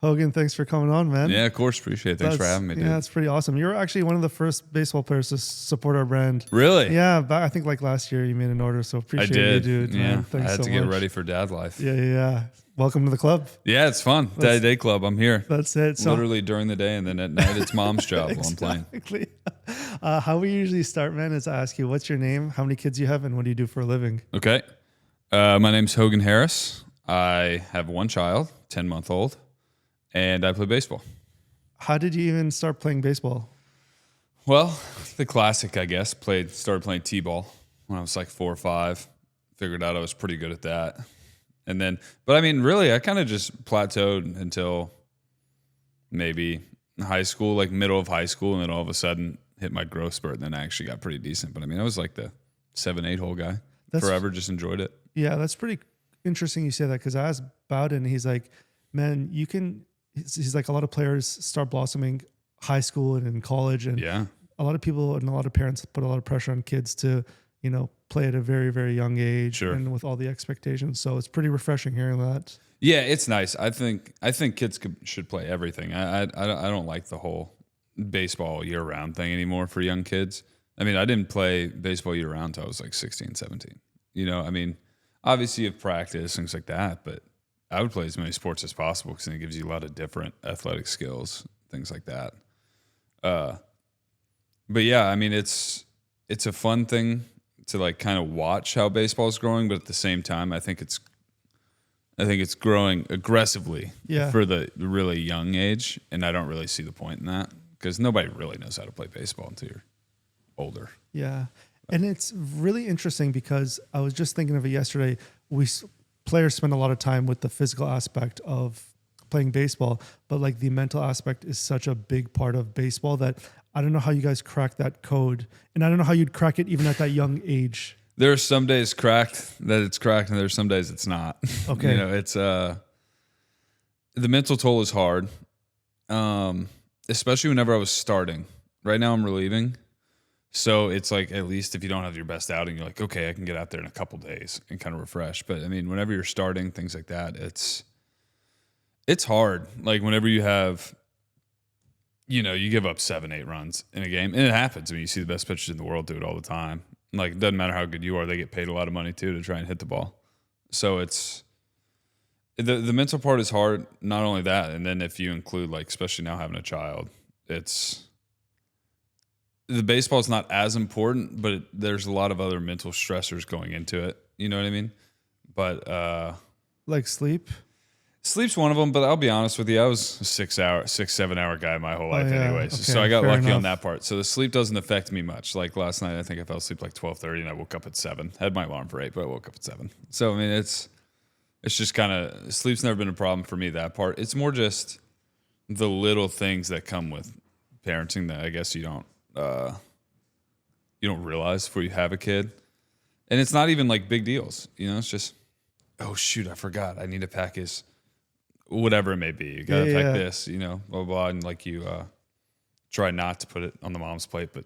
Hogan, thanks for coming on, man. Yeah, of course. Appreciate it. Thanks for having me, dude. Yeah, that's pretty awesome. You're actually one of the first baseball players to support our brand. Really? Yeah, I think like last year you made an order, so appreciate you, dude. Yeah, man. Thanks I had so to get much. ready for dad life. Yeah. Welcome to the club. Yeah, it's fun. Day club. I'm here. That's it. So, literally during the day, and then at night it's mom's job while I'm playing. Exactly. How we usually start, man, is I ask you, what's your name, how many kids you have, and what do you do for a living? Okay. My name's Hogan Harris. I have one child, 10-month-old, and I play baseball. How did you even start playing baseball? Well, the classic, I guess. Started playing t-ball when I was like 4 or 5. Figured out I was pretty good at that. And then, but I mean, really, I kind of just plateaued until maybe high school, like middle of high school, and then all of a sudden hit my growth spurt, and then I actually got pretty decent. But I mean, I was like the 7-8 hole guy. Forever, just enjoyed it. Yeah, that's pretty interesting you say that, because I asked Bowden, and he's like, man, you can, he's like, a lot of players start blossoming high school and in college, and Yeah. a lot of people and a lot of parents put a lot of pressure on kids to, you know, play at a very, very young age. Sure. And with all the expectations. So it's pretty refreshing hearing that. Yeah, it's nice. I think kids should play everything. I don't like the whole baseball year-round thing anymore for young kids. I mean, I didn't play baseball year-round until I was like 16, 17. You know, I mean, obviously you have practice, things like that, but I would play as many sports as possible because then it gives you a lot of different athletic skills, things like that. But yeah, I mean, it's a fun thing to like kind of watch how baseball is growing, but at the same time, I think it's growing aggressively for the really young age, and I don't really see the point in that because nobody really knows how to play baseball until you're older. Yeah. And it's really interesting because I was just thinking of it yesterday. Players spend a lot of time with the physical aspect of playing baseball, but like the mental aspect is such a big part of baseball that I don't know how you guys crack that code, and I don't know how you'd crack it even at that young age. There are some days it's cracked, and there's some days it's not. Okay. You know, it's the mental toll is hard, especially whenever I was starting. Right now I'm relieving, so it's like at least if you don't have your best outing, you're like, okay, I can get out there in a couple days and kind of refresh. But I mean, whenever you're starting, things like that, it's hard. Like whenever you have, you know, you give up 7-8 runs in a game, and it happens. I mean, you see the best pitchers in the world do it all the time. Like, it doesn't matter how good you are; they get paid a lot of money too to try and hit the ball. So it's the mental part is hard. Not only that, and then if you include like, especially now having a child, the baseball is not as important, but there's a lot of other mental stressors going into it. You know what I mean? But like sleep. Sleep's one of them, but I'll be honest with you. I was a 6-7 hour guy my whole life anyways. Okay, so I got lucky enough. on that part. So the sleep doesn't affect me much. Like last night, I think I fell asleep like 12:30 and I woke up at 7. Had my alarm for 8, but I woke up at 7. So, I mean, it's just kind of, sleep's never been a problem for me, that part. It's more just the little things that come with parenting that I guess you don't realize before you have a kid. And it's not even like big deals. You know, it's just, oh shoot, I forgot. I need to pack his, whatever it may be. You gotta pack this, you know, blah, blah, blah. And like you try not to put it on the mom's plate, but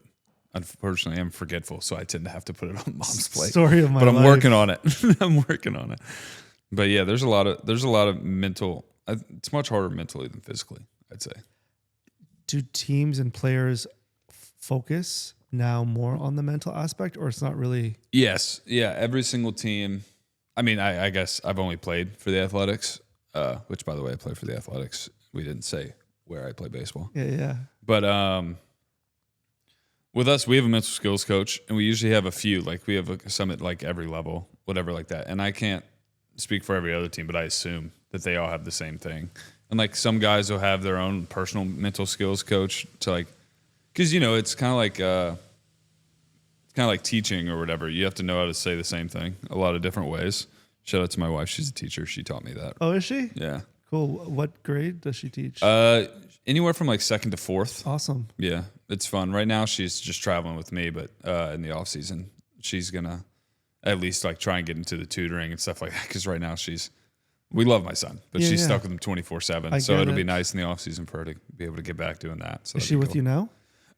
unfortunately I'm forgetful, so I tend to have to put it on mom's plate. Story of my life. But I'm working on it. I'm working on it. But yeah, there's a lot of mental, it's much harder mentally than physically, I'd say. Do teams and players focus now more on the mental aspect, or it's not really? Yes. Yeah. Every single team. I mean, I guess I've only played for the Athletics, which by the way, I play for the Athletics. We didn't say where I play baseball. Yeah. But with us, we have a mental skills coach, and we usually have a few. Like we have some at like every level, whatever like that. And I can't speak for every other team, but I assume that they all have the same thing. And like some guys will have their own personal mental skills coach to like, because you know it's kind of like teaching or whatever. You have to know how to say the same thing a lot of different ways. Shout out to my wife; she's a teacher. She taught me that. Oh, is she? Yeah. Cool. What grade does she teach? Anywhere from like 2nd to 4th. Awesome. Yeah, it's fun. Right now, she's just traveling with me, but in the off season, she's gonna at least like try and get into the tutoring and stuff like that. Because right now, we love my son, but she's stuck with him 24/7. So it'll be nice in the off season for her to be able to get back doing that. So is she with you now?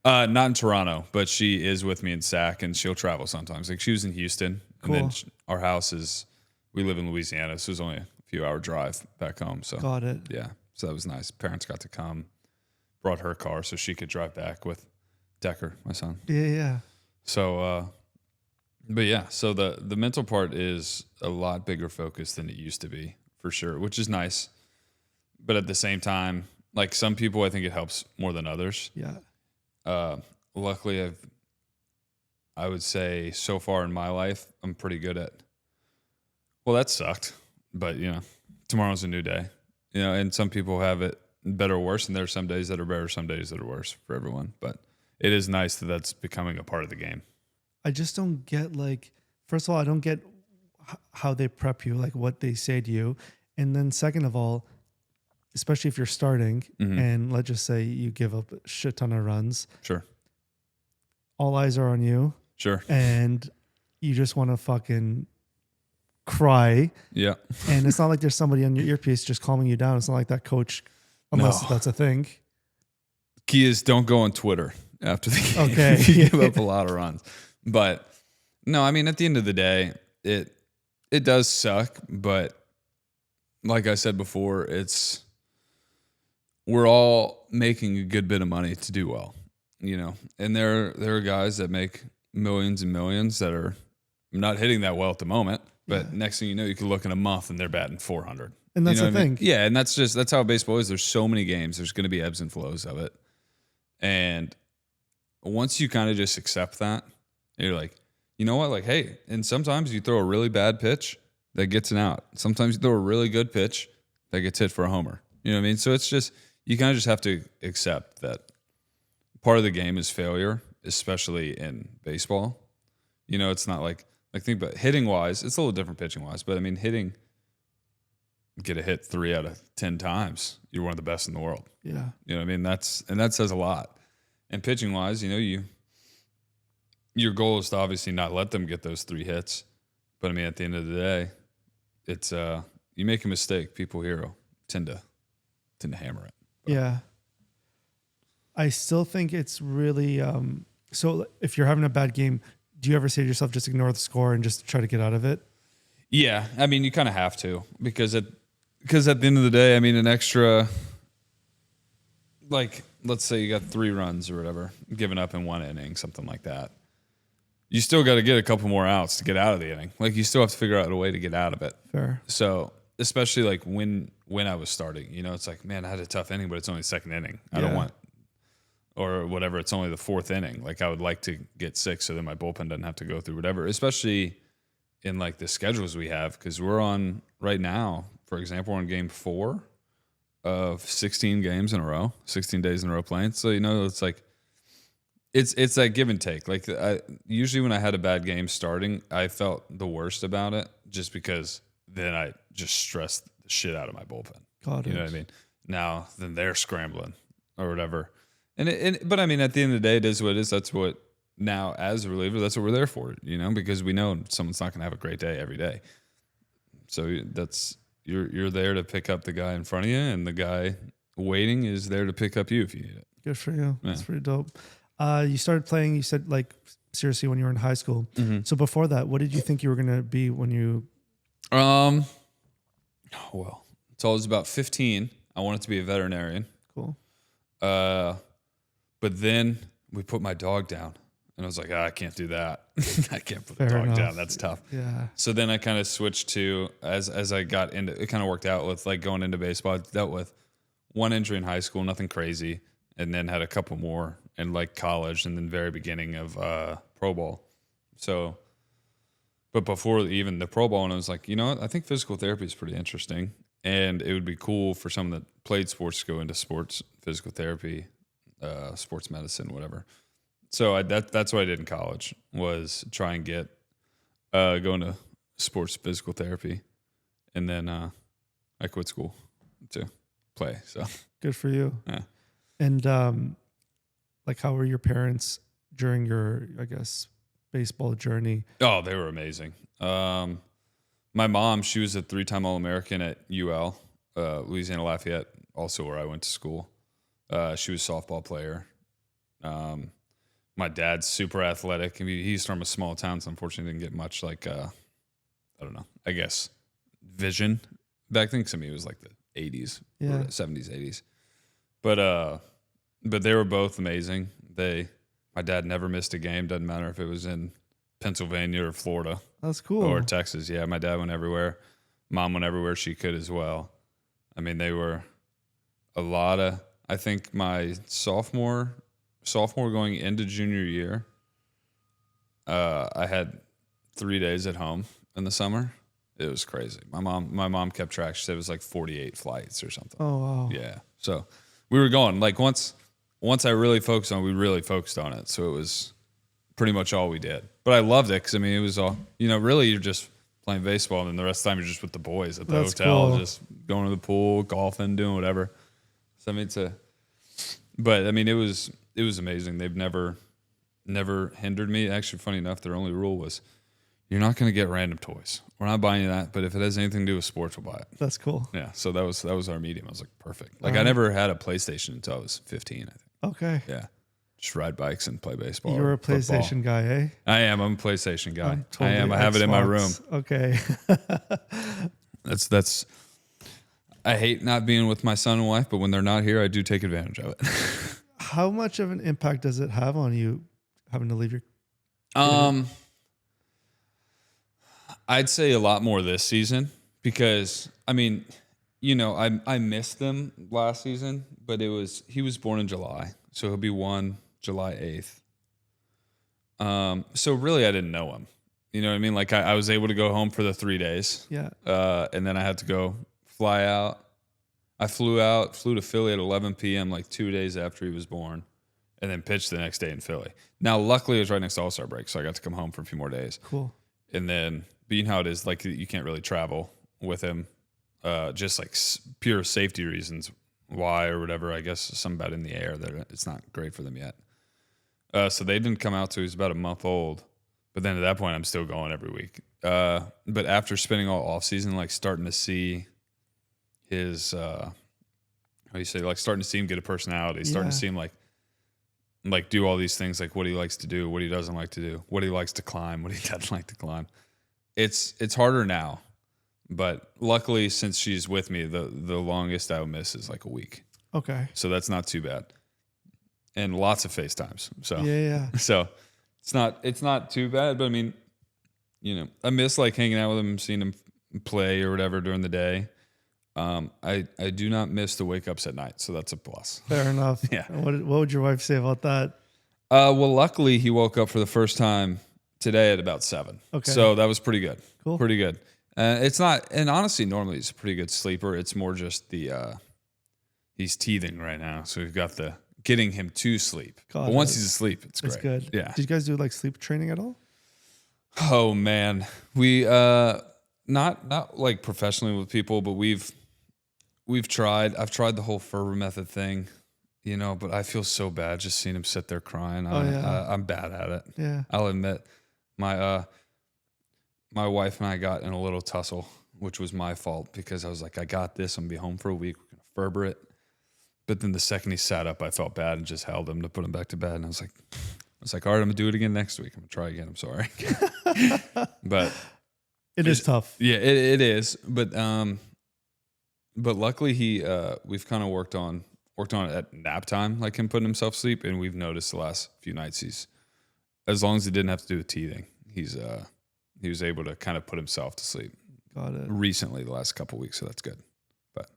Not in Toronto, but she is with me in Sac, and she'll travel sometimes. Like she was in Houston, and then our house we live in Louisiana, so it's only a few hour drive back home. So got it. Yeah. So that was nice. Parents got to come, brought her car so she could drive back with Decker, my son. Yeah. So, but yeah, so the mental part is a lot bigger focus than it used to be, for sure, which is nice. But at the same time, like some people, I think it helps more than others. Yeah. Luckily, I would say so far in my life, I'm pretty good at, well, that sucked, but tomorrow's a new day, and some people have it better or worse. And there are some days that are better, some days that are worse for everyone. But it is nice that that's becoming a part of the game. I just don't get, like, first of all, I don't get how they prep you, like what they say to you. And then second of all, especially if you're starting and let's just say you give up a shit ton of runs. Sure. All eyes are on you. Sure. And you just want to fucking cry. Yeah. And it's not like there's somebody on your earpiece just calming you down. It's not like that coach, unless that's a thing. Key is don't go on Twitter after the game. Okay. You give up a lot of runs. But no, I mean, at the end of the day, it does suck. But like I said before, we're all making a good bit of money to do well, and there are guys that make millions and millions that are not hitting that well at the moment. But next thing you know, you can look in a month and they're batting 400. And that's the thing. Yeah. And that's how baseball is. There's so many games. There's going to be ebbs and flows of it. And once you kind of just accept that, you're like, you know what? Like, hey, and sometimes you throw a really bad pitch that gets an out. Sometimes you throw a really good pitch that gets hit for a homer. You know what I mean? So it's just, you kind of just have to accept that part of the game is failure, especially in baseball. It's not like think about hitting wise, it's a little different pitching wise, but I mean, hitting, get a hit 3 out of 10 times, you're one of the best in the world. Yeah. You know what I mean? That says a lot. And pitching wise, your goal is to obviously not let them get those 3 hits. But I mean, at the end of the day, it's you make a mistake, people tend to hammer it. But. Yeah. I still think it's really so if you're having a bad game, do you ever say to yourself, just ignore the score and just try to get out of it? Yeah. I mean, you kind of have to because at the end of the day, I mean, an extra, like, let's say you got 3 runs or whatever, given up in 1 inning, something like that. You still got to get a couple more outs to get out of the inning. Like, you still have to figure out a way to get out of it. Fair. So, especially like when I was starting, it's like, man, I had a tough inning, but it's only the 2nd inning. I don't want, or whatever, it's only the 4th inning. Like, I would like to get 6 so that my bullpen doesn't have to go through whatever, especially in like the schedules we have, because we're on right now, for example, we're on game 4 of 16 games in a row, 16 days in a row playing. So, it's like, it's that give and take. Like, usually when I had a bad game starting, I felt the worst about it just because then I just stressed the shit out of my bullpen. Got it. You know what I mean? Now, then they're scrambling or whatever. But I mean, at the end of the day, it is what it is. That's what, now as a reliever, that's what we're there for, because we know someone's not going to have a great day every day. So you're there to pick up the guy in front of you, and the guy waiting is there to pick up you if you need it. Good for you. Yeah. That's pretty dope. You started playing, you said, like, seriously, when you were in high school. Mm-hmm. So before that, what did you think you were going to be when you... Well, it's always about 15. I wanted to be a veterinarian. Cool. But then we put my dog down, and I was like, I can't do that. I can't put the dog down. That's tough. Yeah. So then I kind of switched to, as I got into, it kind of worked out with like going into baseball. I dealt with 1 injury in high school, nothing crazy, and then had a couple more in like college and then very beginning of pro ball. So, but before even the pro ball, and I was like, I think physical therapy is pretty interesting, and it would be cool for someone that played sports to go into sports physical therapy, sports medicine, whatever. So that's what I did in college, was try and get going to sports physical therapy, and then I quit school to play. So good for you. Yeah. And like, how were your parents during your, I guess, baseball journey? Oh, they were amazing. My mom, she was a 3-time All-American at UL, Louisiana Lafayette, also where I went to school. She was a softball player. My dad's super athletic. I mean, he's from a small town, so unfortunately didn't get much, like, I don't know, I guess, vision back then. Because, I mean, it was like the 80s, Yeah. 70s, 80s. But they were both amazing. My dad never missed a game. Doesn't matter if it was in Pennsylvania or Florida That's cool. or Texas. Yeah, my dad went everywhere. Mom went everywhere she could as well. I mean, they were a lot of. I think my sophomore going into junior year, I had 3 days at home in the summer. It was crazy. My mom kept track. She said it was like 48 flights or something. Oh wow. Yeah. So we were going like once I really focused on it, we really focused on it. So it was pretty much all we did. But I loved it because I mean it was all really you're just playing baseball and then the rest of the time you're just with the boys at the hotel, cool. just going to the pool, golfing, doing whatever. So I mean but I mean it was amazing. They've never hindered me. Actually, funny enough, their only rule was you're not going to get random toys. We're not buying you that, but if it has anything to do with sports, we'll buy it. That's cool. Yeah, so that was our medium. I was like, perfect. Like I never had a PlayStation until I was 15, I think. Okay. Yeah. Just ride bikes and play baseball. You're a football. PlayStation guy, eh? I am. I'm a PlayStation guy. I'm totally I am. I have it in my room. Xbox. Okay. That's I hate not being with my son and wife, but when they're not here, I do take advantage of it. How much of an impact does it have on you having to leave your I'd say a lot more this season because I mean, I missed them last season, but he was born in July, so he'll be 1 July 8th. So really I didn't know him. You know what I mean? Like I was able to go home for the 3 days. Yeah. And then I had to fly out. I flew to Philly at 11 p.m. like 2 days after he was born, and then pitched the next day in Philly. Now, luckily, it was right next to All-Star break, so I got to come home for a few more days. Cool. And then, being how it is, like you can't really travel with him, just like pure safety reasons. Why or whatever? I guess something about in the air that it's not great for them yet. So they didn't come out till he was about a month old. But then at that point, I'm still going every week. But after spending all off season, like starting to see his starting to see him get a personality, starting to see him like do all these things, like what he likes to do, what he doesn't like to do, what he likes to climb, what he doesn't like to climb. It's harder now, but luckily since she's with me, the longest I would miss is like a week. Okay. So that's not too bad, and lots of FaceTimes. So Yeah. so it's not too bad, but I mean, I miss like hanging out with him, seeing him play or whatever during the day. I do not miss the wake ups at night, so that's a plus. Fair enough. Yeah. What would your wife say about that? Well, luckily he woke up for the first time today at about 7. Okay. So that was pretty good. Cool. Pretty good. It's not, and honestly, normally he's a pretty good sleeper. It's more just he's teething right now, so we've got getting him to sleep. Got But once it. he's asleep, it's great. It's good. Yeah. Did you guys do like sleep training at all? Oh man, we not like professionally with people, but we've tried. I've tried the whole Ferber method thing, but I feel so bad just seeing him sit there crying. I'm bad at it. Yeah. I'll admit, my wife and I got in a little tussle, which was my fault because I was like, I got this. I'm gonna be home for a week. We're gonna Ferber it. But then the second he sat up, I felt bad and just held him to put him back to bed. And I was like, all right, I'm gonna do it again next week. I'm gonna try again. I'm sorry, but It is tough. Yeah, it is. But luckily we've kind of worked on it at nap time, like him putting himself to sleep, and we've noticed the last few nights as long as he didn't have to do with teething, he was able to kind of put himself to sleep. Got it. Recently, the last couple of weeks, so that's good. But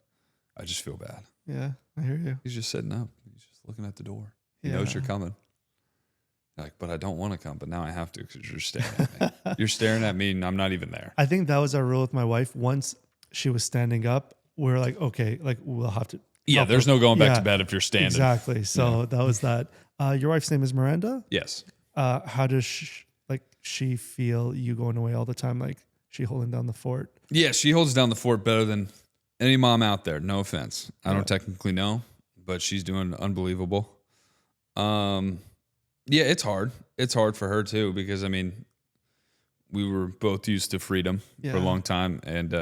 I just feel bad. Yeah, I hear you. He's just sitting up. He's just looking at the door. He Yeah. knows you're coming. Like, but I don't want to come, but now I have to because you're staring at me. You're staring at me, and I'm not even there. I think that was our rule with my wife. Once she was standing up, we were like, okay, like we'll have to. Yeah, there's no going back Yeah, to bed if you're standing. Exactly. So that was that. Your wife's name is Miranda. Yes. How does she feel you going away all the time? Like she holding down the fort? Yeah, she holds down the fort better than any mom out there. No offense. I don't technically know, but she's doing unbelievable. Yeah, it's hard. It's hard for her too because I mean, we were both used to freedom for a long time, and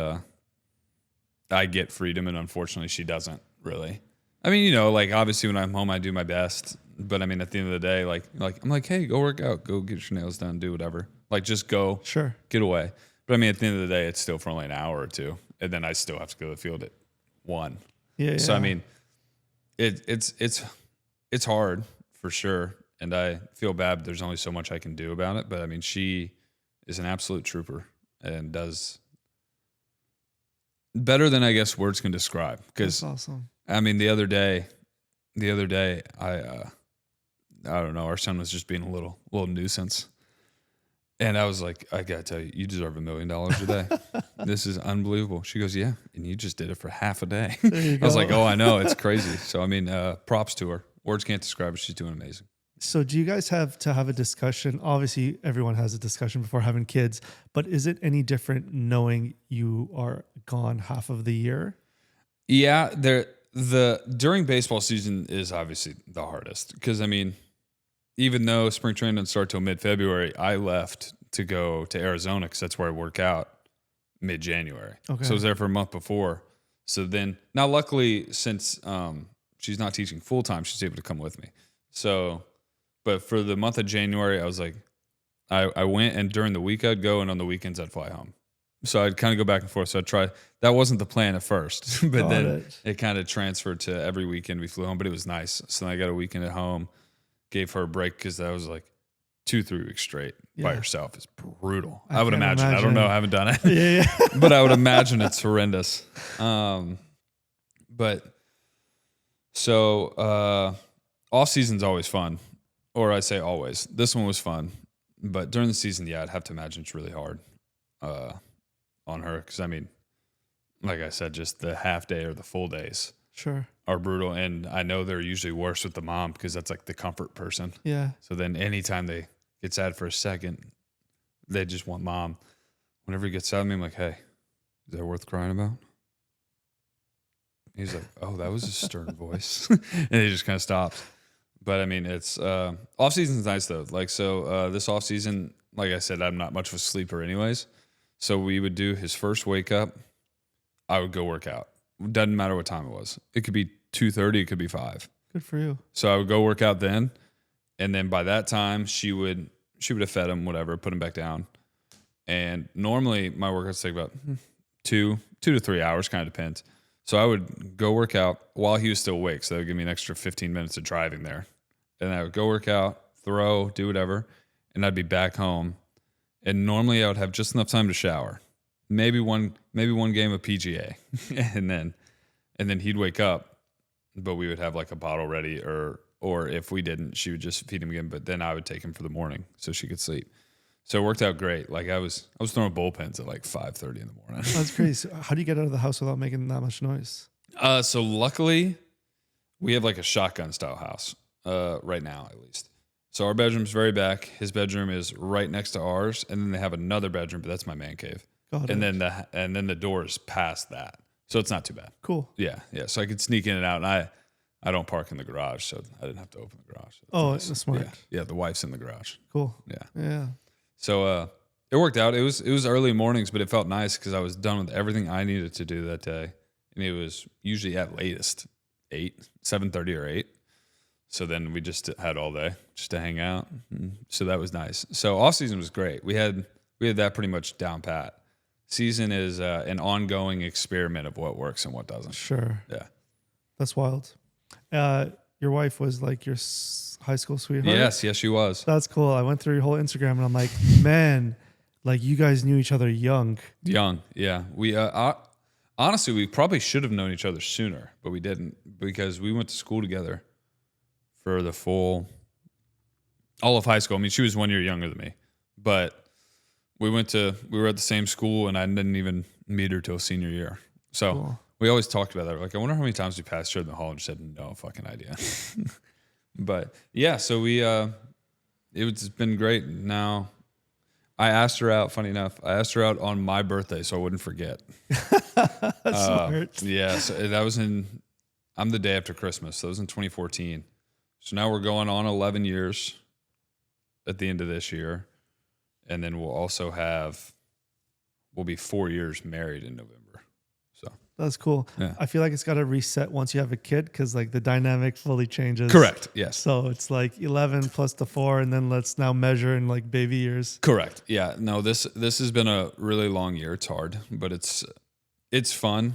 I get freedom, and unfortunately, she doesn't really. I mean, like obviously when I'm home, I do my best, but I mean, at the end of the day, like I'm like, hey, go work out, go get your nails done, do whatever. Like, just go, Sure, get away. But I mean, at the end of the day, it's still for only an hour or two, and then I still have to go to the field at one. Yeah. So I mean, it's hard for sure, and I feel bad. There's only so much I can do about it, but I mean, she is an absolute trooper and does better than I guess words can describe. Because That's awesome. I mean, the other day, I don't know, our son was just being a little nuisance. And I was like, I gotta tell you, you deserve $1 million a day. This is unbelievable. She goes, yeah, and you just did it for half a day. There you I go. was like, oh, I know, it's crazy. So I mean, props to her. Words can't describe it. She's doing amazing. So do you guys have to have a discussion? Obviously, everyone has a discussion before having kids, but is it any different knowing you are gone half of the year? Yeah, during baseball season is obviously the hardest because I mean, even though spring training didn't start till mid-February, I left to go to Arizona because that's where I work out mid-January. Okay. So I was there for a month before. So then, now luckily, since she's not teaching full-time, she's able to come with me. So, but for the month of January, I was like, I went, and during the week I'd go, and on the weekends I'd fly home. So I'd kind of go back and forth. So I'd try. That wasn't the plan at first, but Got then it. it kind of transferred to every weekend we flew home, but it was nice. So then I got a weekend at home. Gave her a break because that was like 2-3 weeks straight by Yeah. herself. It's brutal. I I would can't imagine. I don't know. I haven't done it, Yeah. but I would imagine it's horrendous. But so off season's always fun, or I say always. This one was fun, but during the season, yeah, I'd have to imagine it's really hard on her because I mean, like I said, just the half day or the full days. Sure. Are brutal, and I know they're usually worse with the mom because that's like the comfort person. Yeah. So then anytime they get sad for a second, they just want mom. Whenever he gets sad at me, I'm like, hey, is that worth crying about? He's like, oh, that was a stern voice. And he just kind of stops. But I mean, it's off season's nice though. Like, so this off season, like I said, I'm not much of a sleeper anyways. So we would do his first wake up. I would go work out. Doesn't matter what time it was. It could be 2:30. It could be 5. Good for you. So I would go work out then, and then by that time she would have fed him, whatever, put him back down. And normally my workouts take about 2 to 3 hours, kind of depends. So I would go work out while he was still awake. So that would give me an extra 15 minutes of driving there, and I would go work out, throw, do whatever, and I'd be back home. And normally I would have just enough time to shower. Maybe one game of PGA, and then he'd wake up, but we would have like a bottle ready, or if we didn't, she would just feed him again. But then I would take him for the morning so she could sleep. So it worked out great. Like I was throwing bullpens at like 5:30 in the morning. That's crazy. So how do you get out of the house without making that much noise? So luckily, we have like a shotgun style house right now, at least. So our bedroom's very back. His bedroom is right next to ours, and then they have another bedroom, but that's my man cave. Got And it. then the door is past that, so it's not too bad. Cool. Yeah. So I could sneak in and out, and I don't park in the garage, so I didn't have to open the garage. So Oh, nice. that's smart. Yeah, the wife's in the garage. Cool. Yeah. Yeah. So it worked out. It was early mornings, but it felt nice because I was done with everything I needed to do that day, and it was usually at latest 7:30 or 8. So then we just had all day just to hang out. So that was nice. So off season was great. We had that pretty much down pat. Season is an ongoing experiment of what works and what doesn't. Sure. Yeah. That's wild. Your wife was like your high school sweetheart? Yes, she was. That's cool. I went through your whole Instagram and I'm like, man, like you guys knew each other young. Young, yeah. We honestly, we probably should have known each other sooner, but we didn't because we went to school together for the all of high school. I mean, she was 1 year younger than me, but we were at the same school, and I didn't even meet her till senior year. So Cool. we always talked about that. Like, I wonder how many times we passed her in the hall and just had no fucking idea. But yeah, so it's been great. Now, I asked her out, funny enough, on my birthday so I wouldn't forget. That's smart. Yeah, so I'm the day after Christmas. So that was in 2014. So now we're going on 11 years at the end of this year. And then we'll be 4 years married in November. So That's cool. Yeah. I feel like it's got to reset once you have a kid because like the dynamic fully changes. correct. Yes. So it's like 11 plus the 4, and then let's now measure in like baby years. Correct. Yeah. No, this has been a really long year. It's hard, but it's fun.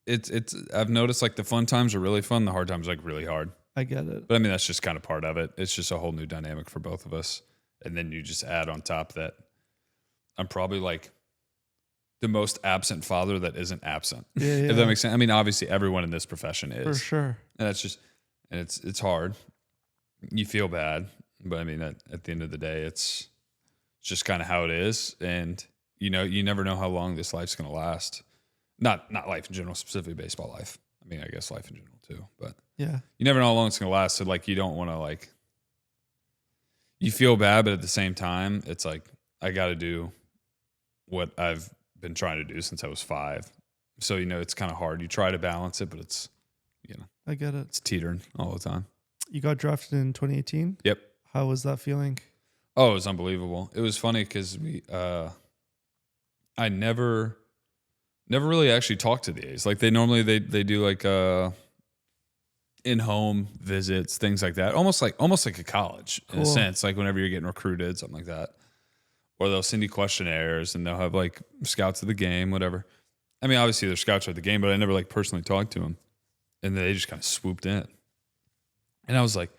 it's I've noticed like the fun times are really fun, the hard times are like really hard. I get it. But I mean, that's just kind of part of it. It's just a whole new dynamic for both of us. And then you just add on top that I'm probably like the most absent father that isn't absent. Yeah, If that makes sense. I mean, obviously everyone in this profession is. For sure. And that's just, and it's hard. You feel bad. But I mean, at the end of the day, it's just kind of how it is. And, you know, you never know how long this life's going to last. Not life in general, specifically baseball life. I mean, I guess life in general too. But yeah, you never know how long it's going to last. So, like, you don't want to, like, you feel bad, but at the same time, it's like, I got to do what I've been trying to do since I was 5. So, you know, it's kind of hard. You try to balance it, but it's, you know, I get it. it's teetering all the time. You got drafted in 2018. Yep. How was that feeling? Oh, it was unbelievable. It was funny because I never really actually talked to the A's. Like, they normally, they do like, in-home visits, things like that. Almost like a college in a sense, like whenever you're getting recruited, something like that. Or they'll send you questionnaires and they'll have like scouts of the game, whatever. I mean, obviously they're scouts of the game, but I never like personally talked to them. And they just kind of swooped in. And I was like,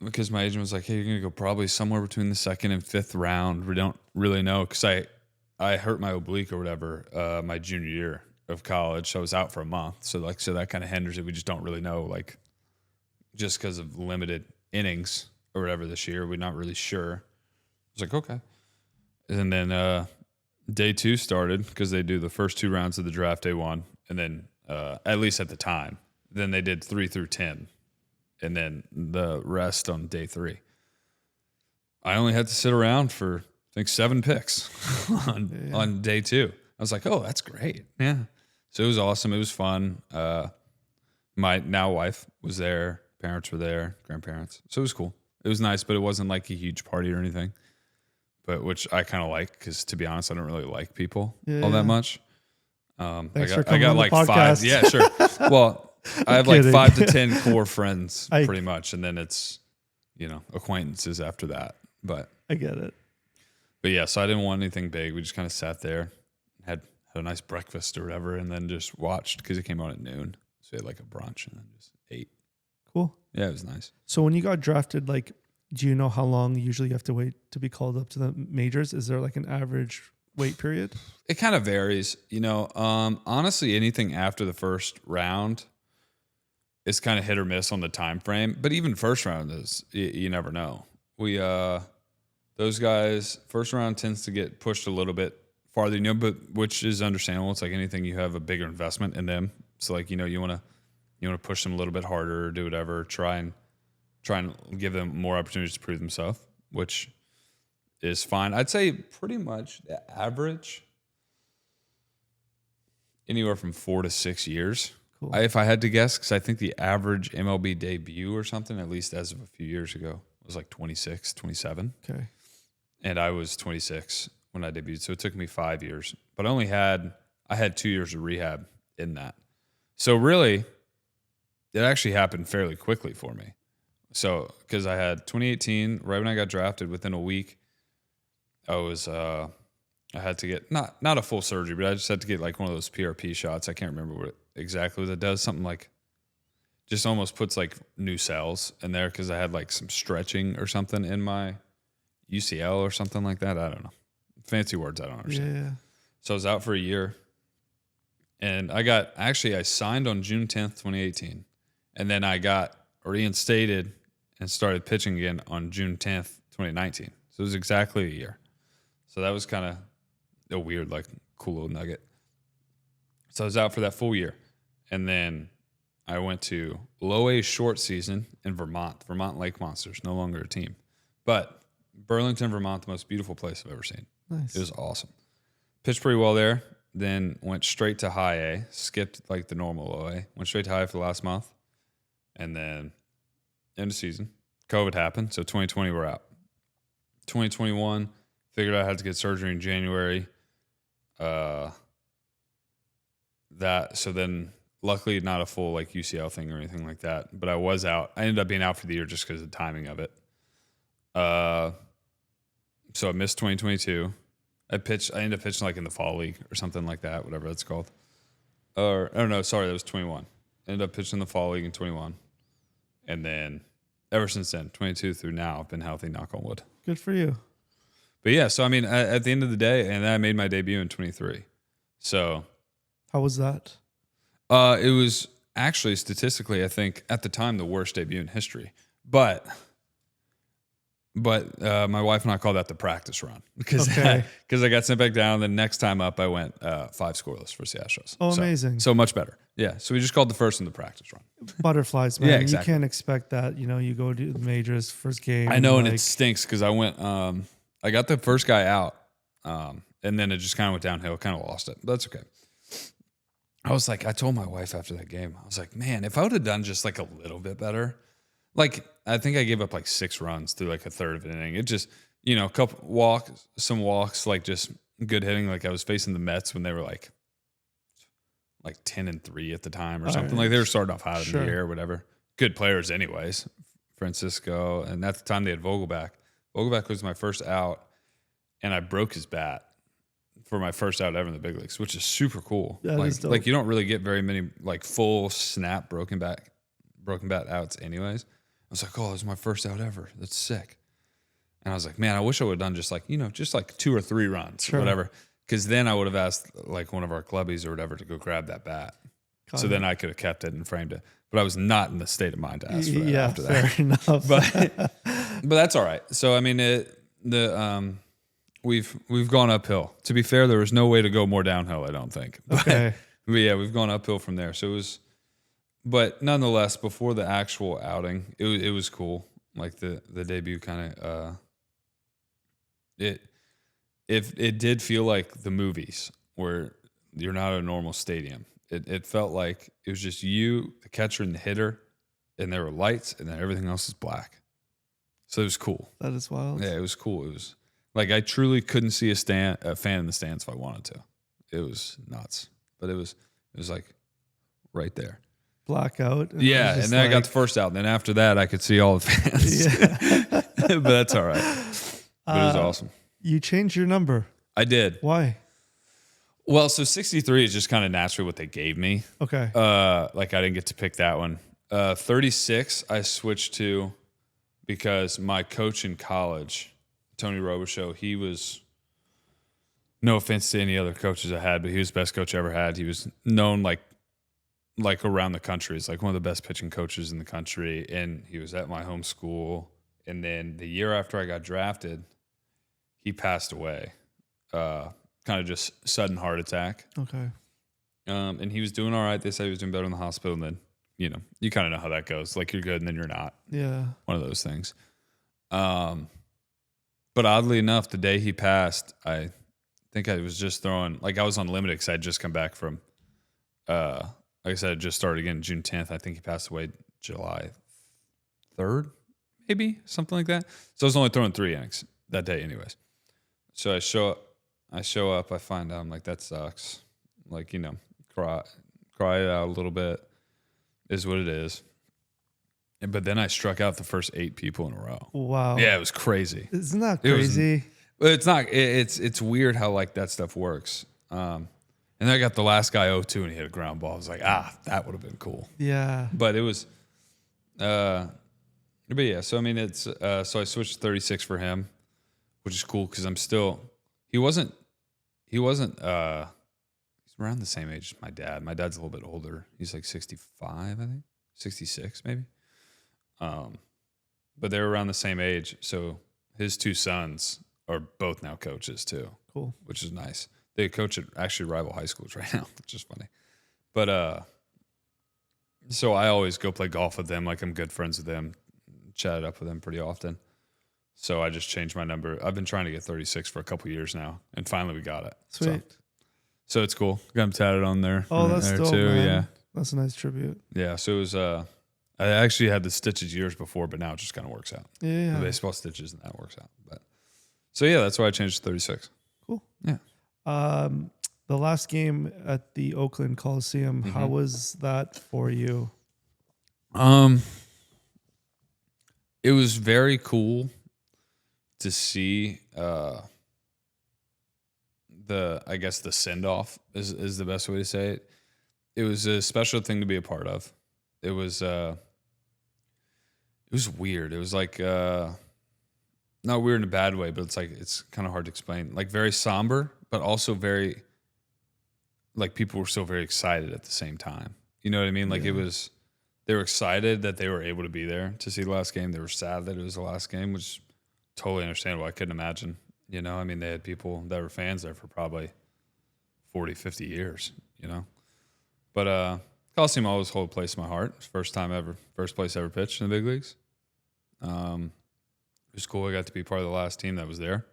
because my agent was like, hey, you're going to go probably somewhere between the 2nd and 5th round. We don't really know. Because I hurt my oblique or whatever my junior year of college, so I was out for a month. So that kind of hinders it. We just don't really know, like, just because of limited innings or whatever this year, we're not really sure. I was like, okay. And then day 2 started because they do the first 2 rounds of the draft, day 1, and then at least at the time, then they did 3 through 10, and then the rest on day 3. I only had to sit around for I think 7 picks on day 2. I was like, oh, that's great. Yeah. So it was awesome. It was fun. My now wife was there. Parents were there. Grandparents. So it was cool. It was nice, but it wasn't like a huge party or anything. But which I kind of like because, to be honest, I don't really like people all that much. I got like 5. Yeah, sure. Well, I have like 5 to 10 core friends pretty much. And then it's, you know, acquaintances after that. But I get it. But yeah, so I didn't want anything big. We just kind of sat there, had a nice breakfast or whatever, and then just watched because it came out at noon. So we had like a brunch and then just ate. Cool. Yeah, it was nice. So when you got drafted, like, do you know how long usually you have to wait to be called up to the majors? Is there like an average wait period? It kind of varies. You know, honestly, anything after the first round is kind of hit or miss on the time frame. But even first round is, you never know. Those guys, first round tends to get pushed a little bit farther, you know, but which is understandable. It's like anything, you have a bigger investment in them. So like, you know, you want to push them a little bit harder or do whatever, try and give them more opportunities to prove themselves, which is fine. I'd say pretty much the average anywhere from 4 to 6 years. Cool. If I had to guess, because I think the average MLB debut or something, at least as of a few years ago, was like 26, 27. Okay. And I was 26 when I debuted. So it took me 5 years, but I had 2 years of rehab in that. So really, it actually happened fairly quickly for me. So, because I had 2018, right when I got drafted, within a week, I had to get not a full surgery, but I just had to get like one of those PRP shots. I can't remember exactly what it does. Something like just almost puts like new cells in there because I had like some stretching or something in my UCL or something like that. I don't know. Fancy words I don't understand. Yeah. So I was out for a year. And I signed on June 10th, 2018. And then I got reinstated and started pitching again on June 10th, 2019. So it was exactly a year. So that was kind of a weird, like, cool little nugget. So I was out for that full year. And then I went to low A short season in Vermont Lake Monsters, no longer a team. But Burlington, Vermont, the most beautiful place I've ever seen. Nice. It was awesome. Pitched pretty well there. Then went straight to high A, skipped like the normal low A, went straight to high A for the last month. And then end of season, COVID happened. So 2020, we're out. 2021, figured out I had to get surgery in January. So then luckily not a full like UCL thing or anything like that, but I was out. I ended up being out for the year just because of the timing of it. So I missed 2022. I ended up pitching like in the fall league or something like that, whatever that's called. No, sorry, that was 21. Ended up pitching the fall league in 21. And then ever since then, 22 through now, I've been healthy, knock on wood. Good for you. But yeah, so I mean, at the end of the day, and then I made my debut in 23. So How was that? it was actually statistically, I think, at the time, the worst debut in history. But my wife and I call that the practice run because Okay. I got sent back down. The next time up, I went 5 scoreless for Seattle Astros. Oh, amazing. So much better. Yeah. So we just called the first one the practice run. Butterflies, man. Yeah, exactly. You can't expect that. You go to the majors, first game. I know, and it stinks because I went. I got the first guy out, and then it just kind of went downhill. Kind of lost it, but that's okay. I was like, I told my wife after that game, I was like, man, if I would have done just like a little bit better, like I think I gave up like 6 runs through like a third of an inning. It just, a couple some walks, like just good hitting. Like I was facing the Mets when they were like 10-3 at the time or something. Like they were starting off hot in the year or whatever. Good players, anyways. Francisco, and at the time they had Vogelback. Vogelback was my first out, and I broke his bat for my first out ever in the big leagues, which is super cool. That is dope. Like you don't really get very many like full snap broken bat outs anyways. I was like, oh, this is my first out ever. That's sick. And I was like, man, I wish I would have done just like 2 or 3 runs or whatever. Because then I would have asked like one of our clubbies or whatever to go grab that bat. So then I could have kept it and framed it. But I was not in the state of mind to ask for that after that. Fair enough. But that's all right. So I mean, we've gone uphill. To be fair, there was no way to go more downhill, I don't think. Okay. But yeah, we've gone uphill from there. So it was, but nonetheless, before the actual outing, it was cool. Like the debut kind of it did feel like the movies where you're not at a normal stadium. It felt like it was just you, the catcher, and the hitter, and there were lights, and then everything else is black. So it was cool. That is wild. Yeah, it was cool. It was like I truly couldn't see a fan in the stands if I wanted to. It was nuts, but it was like right there. Blackout. Yeah, and then I got the first out, and then after that, I could see all the fans. Yeah. But that's all right. But it was awesome. You changed your number. I did. Why? Well, so 63 is just kind of naturally what they gave me. Okay. Like I didn't get to pick that one. 36 I switched to because my coach in college, Tony Robichaux, he was, no offense to any other coaches I had, but he was the best coach I ever had. He was known like around the country as like one of the best pitching coaches in the country, and he was at my home school. And then the year after I got drafted, he passed away. Kind of just sudden heart attack. Okay. And he was doing all right. They said he was doing better in the hospital. And then, you kind of know how that goes. Like you're good and then you're not. Yeah. One of those things. But oddly enough, the day he passed, I think I was just throwing, like I was on limited because I had just come back from, like I said, I just started again June 10th. I think he passed away July 3rd, maybe something like that. So I was only throwing 3 innings that day anyways. So I show up, I find out, I'm like, that sucks. Like, cry it out a little bit is what it is. But then I struck out the first 8 people in a row. Wow. Yeah, it was crazy. Isn't that crazy? It's not. It's weird how like that stuff works. And then I got the last guy 0-2 and he hit a ground ball. I was like, that would have been cool. Yeah. But it was, but yeah. So I mean, it's so I switched to 36 for him, which is cool because I'm still. He wasn't. He's around the same age as my dad. My dad's a little bit older. He's like 65, I think, 66 maybe. But they're around the same age. So his 2 sons are both now coaches too. Cool. Which is nice. They coach at actually rival high schools right now, which is funny. But so I always go play golf with them. Like I'm good friends with them, chat it up with them pretty often. So I just changed my number. I've been trying to get 36 for a couple years now, and finally we got it. Sweet. So it's cool. Got them tatted on there. Oh, that's there dope, too. man. Yeah. That's a nice tribute. Yeah. So it was. I actually had the stitches years before, but now it just kind of works out. Yeah. The baseball stitches and that works out. But so yeah, that's why I changed to 36. Cool. Yeah. The last game at the Oakland Coliseum, how was that for you? It was very cool to see the send off is the best way to say it. it was a special thing to be a part of. It was weird. It was like not weird in a bad way, but it's kind of hard to explain. Like very somber, but also very like people were still very excited at the same time. You know what I mean? Like they were excited that they were able to be there to see the last game. They were sad that it was the last game, which is totally understandable. I couldn't imagine. You know, I mean, they had people that were fans there for probably 40, 50 years, you know. But Coliseum always hold a place in my heart. First place ever pitched in the big leagues. It was cool. I got to be part of the last team that was there.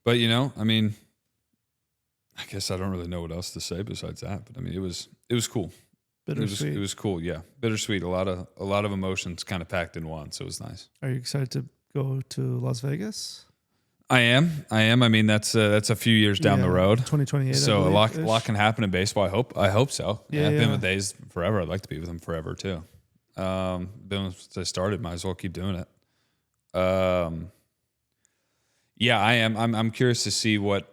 But, you know, I mean, I guess I don't really know what else to say besides that. But I mean, it was cool. Bittersweet. It was cool, yeah. Bittersweet. A lot of emotions kind of packed in one, so it was nice. Are you excited to go to Las Vegas? I am. I mean, that's a few years down the road. 2028. So a lot can happen in baseball. I hope so. Yeah, I've been with Days forever. I'd like to be with them forever too. Been since I started. Might as well keep doing it. Yeah, I am. I'm curious to see what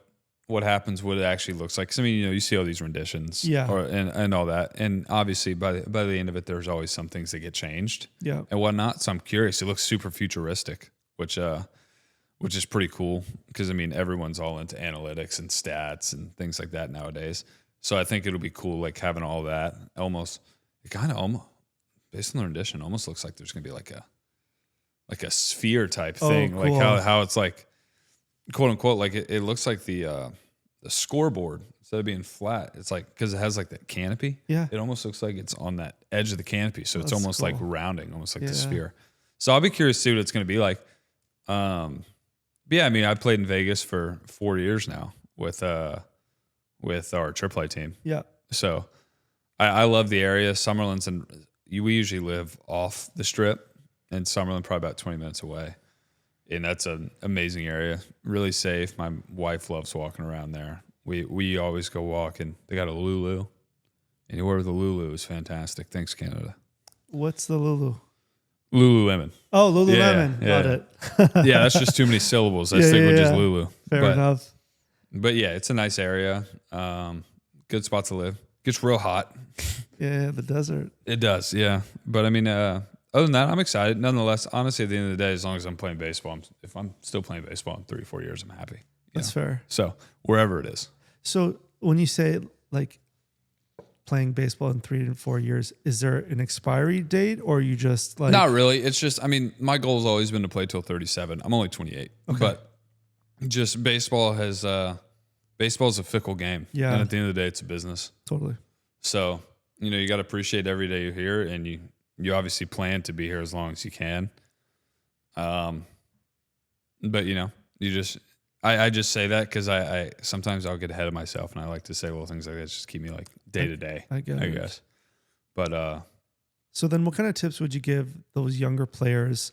happens, what it actually looks like. 'Cause I mean, you know, you see all these renditions, and all that, and obviously by the end of it, there's always some things that get changed, and whatnot. So I'm curious. It looks super futuristic, which is pretty cool because I mean everyone's all into analytics and stats and things like that nowadays. So I think it'll be cool, like having all that. Almost based on the rendition, almost looks like there's gonna be like a sphere type thing, cool. like how it's like, quote unquote, like it looks like the scoreboard instead of being flat. It's like because it has like that canopy. Yeah, it almost looks like it's on that edge of the canopy, so it's That's almost cool. like rounding, almost like the sphere. So I'll be curious to see what it's gonna be like. But yeah, I mean, I played in Vegas for 4 years now with our AAA team. Yeah. So I love the area. Summerlin's we usually live off the strip, and Summerlin probably about 20 minutes away. And that's an amazing area. Really safe. My wife loves walking around there. We always go walking. They got a Lulu. Anywhere with a Lulu is fantastic. Thanks, Canada. What's the Lulu? Lululemon. Oh, Lululemon. Yeah. Got it. Yeah, that's just too many syllables. I stick with just Lulu. Fair enough. But yeah, it's a nice area. Good spot to live. Gets real hot. Yeah, the desert. It does, yeah. But I mean, other than that, I'm excited. Nonetheless, honestly, at the end of the day, as long as I'm playing baseball, if I'm still playing baseball in 3 or 4 years, I'm happy. That's fair. So wherever it is. So when you say like playing baseball in 3 to 4 years, is there an expiry date or you just like? Not really. It's just, I mean, my goal has always been to play till 37. I'm only 28, but just baseball's a fickle game. Yeah. And at the end of the day, it's a business. Totally. So, you know, you got to appreciate every day you're here, and you obviously plan to be here as long as you can. But you know, I just say that because I sometimes I'll get ahead of myself, and I like to say little things like that just keep me like day to day. I guess. But so then, what kind of tips would you give those younger players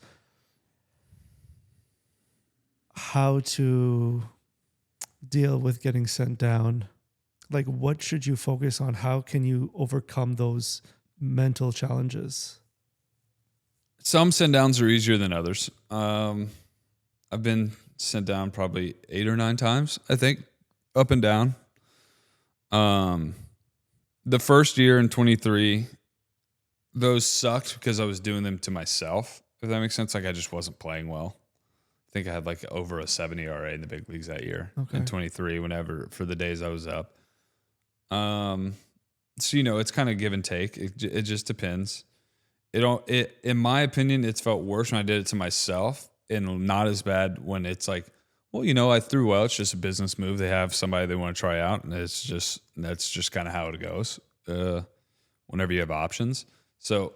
how to deal with getting sent down? Like, what should you focus on? How can you overcome those mental challenges? Some send downs are easier than others. I've been sent down probably 8 or 9 times, I think, up and down. The first year in 23, those sucked because I was doing them to myself, if that makes sense. Like I just wasn't playing well. I think I had like over a 7 ERA in the big leagues that year in 23, whenever for the days I was up. So, you know, it's kind of give and take. It just depends. In my opinion, it's felt worse when I did it to myself and not as bad when it's like, well, you know, I threw well. It's just a business move. They have somebody they want to try out, and that's just kind of how it goes. Whenever you have options. So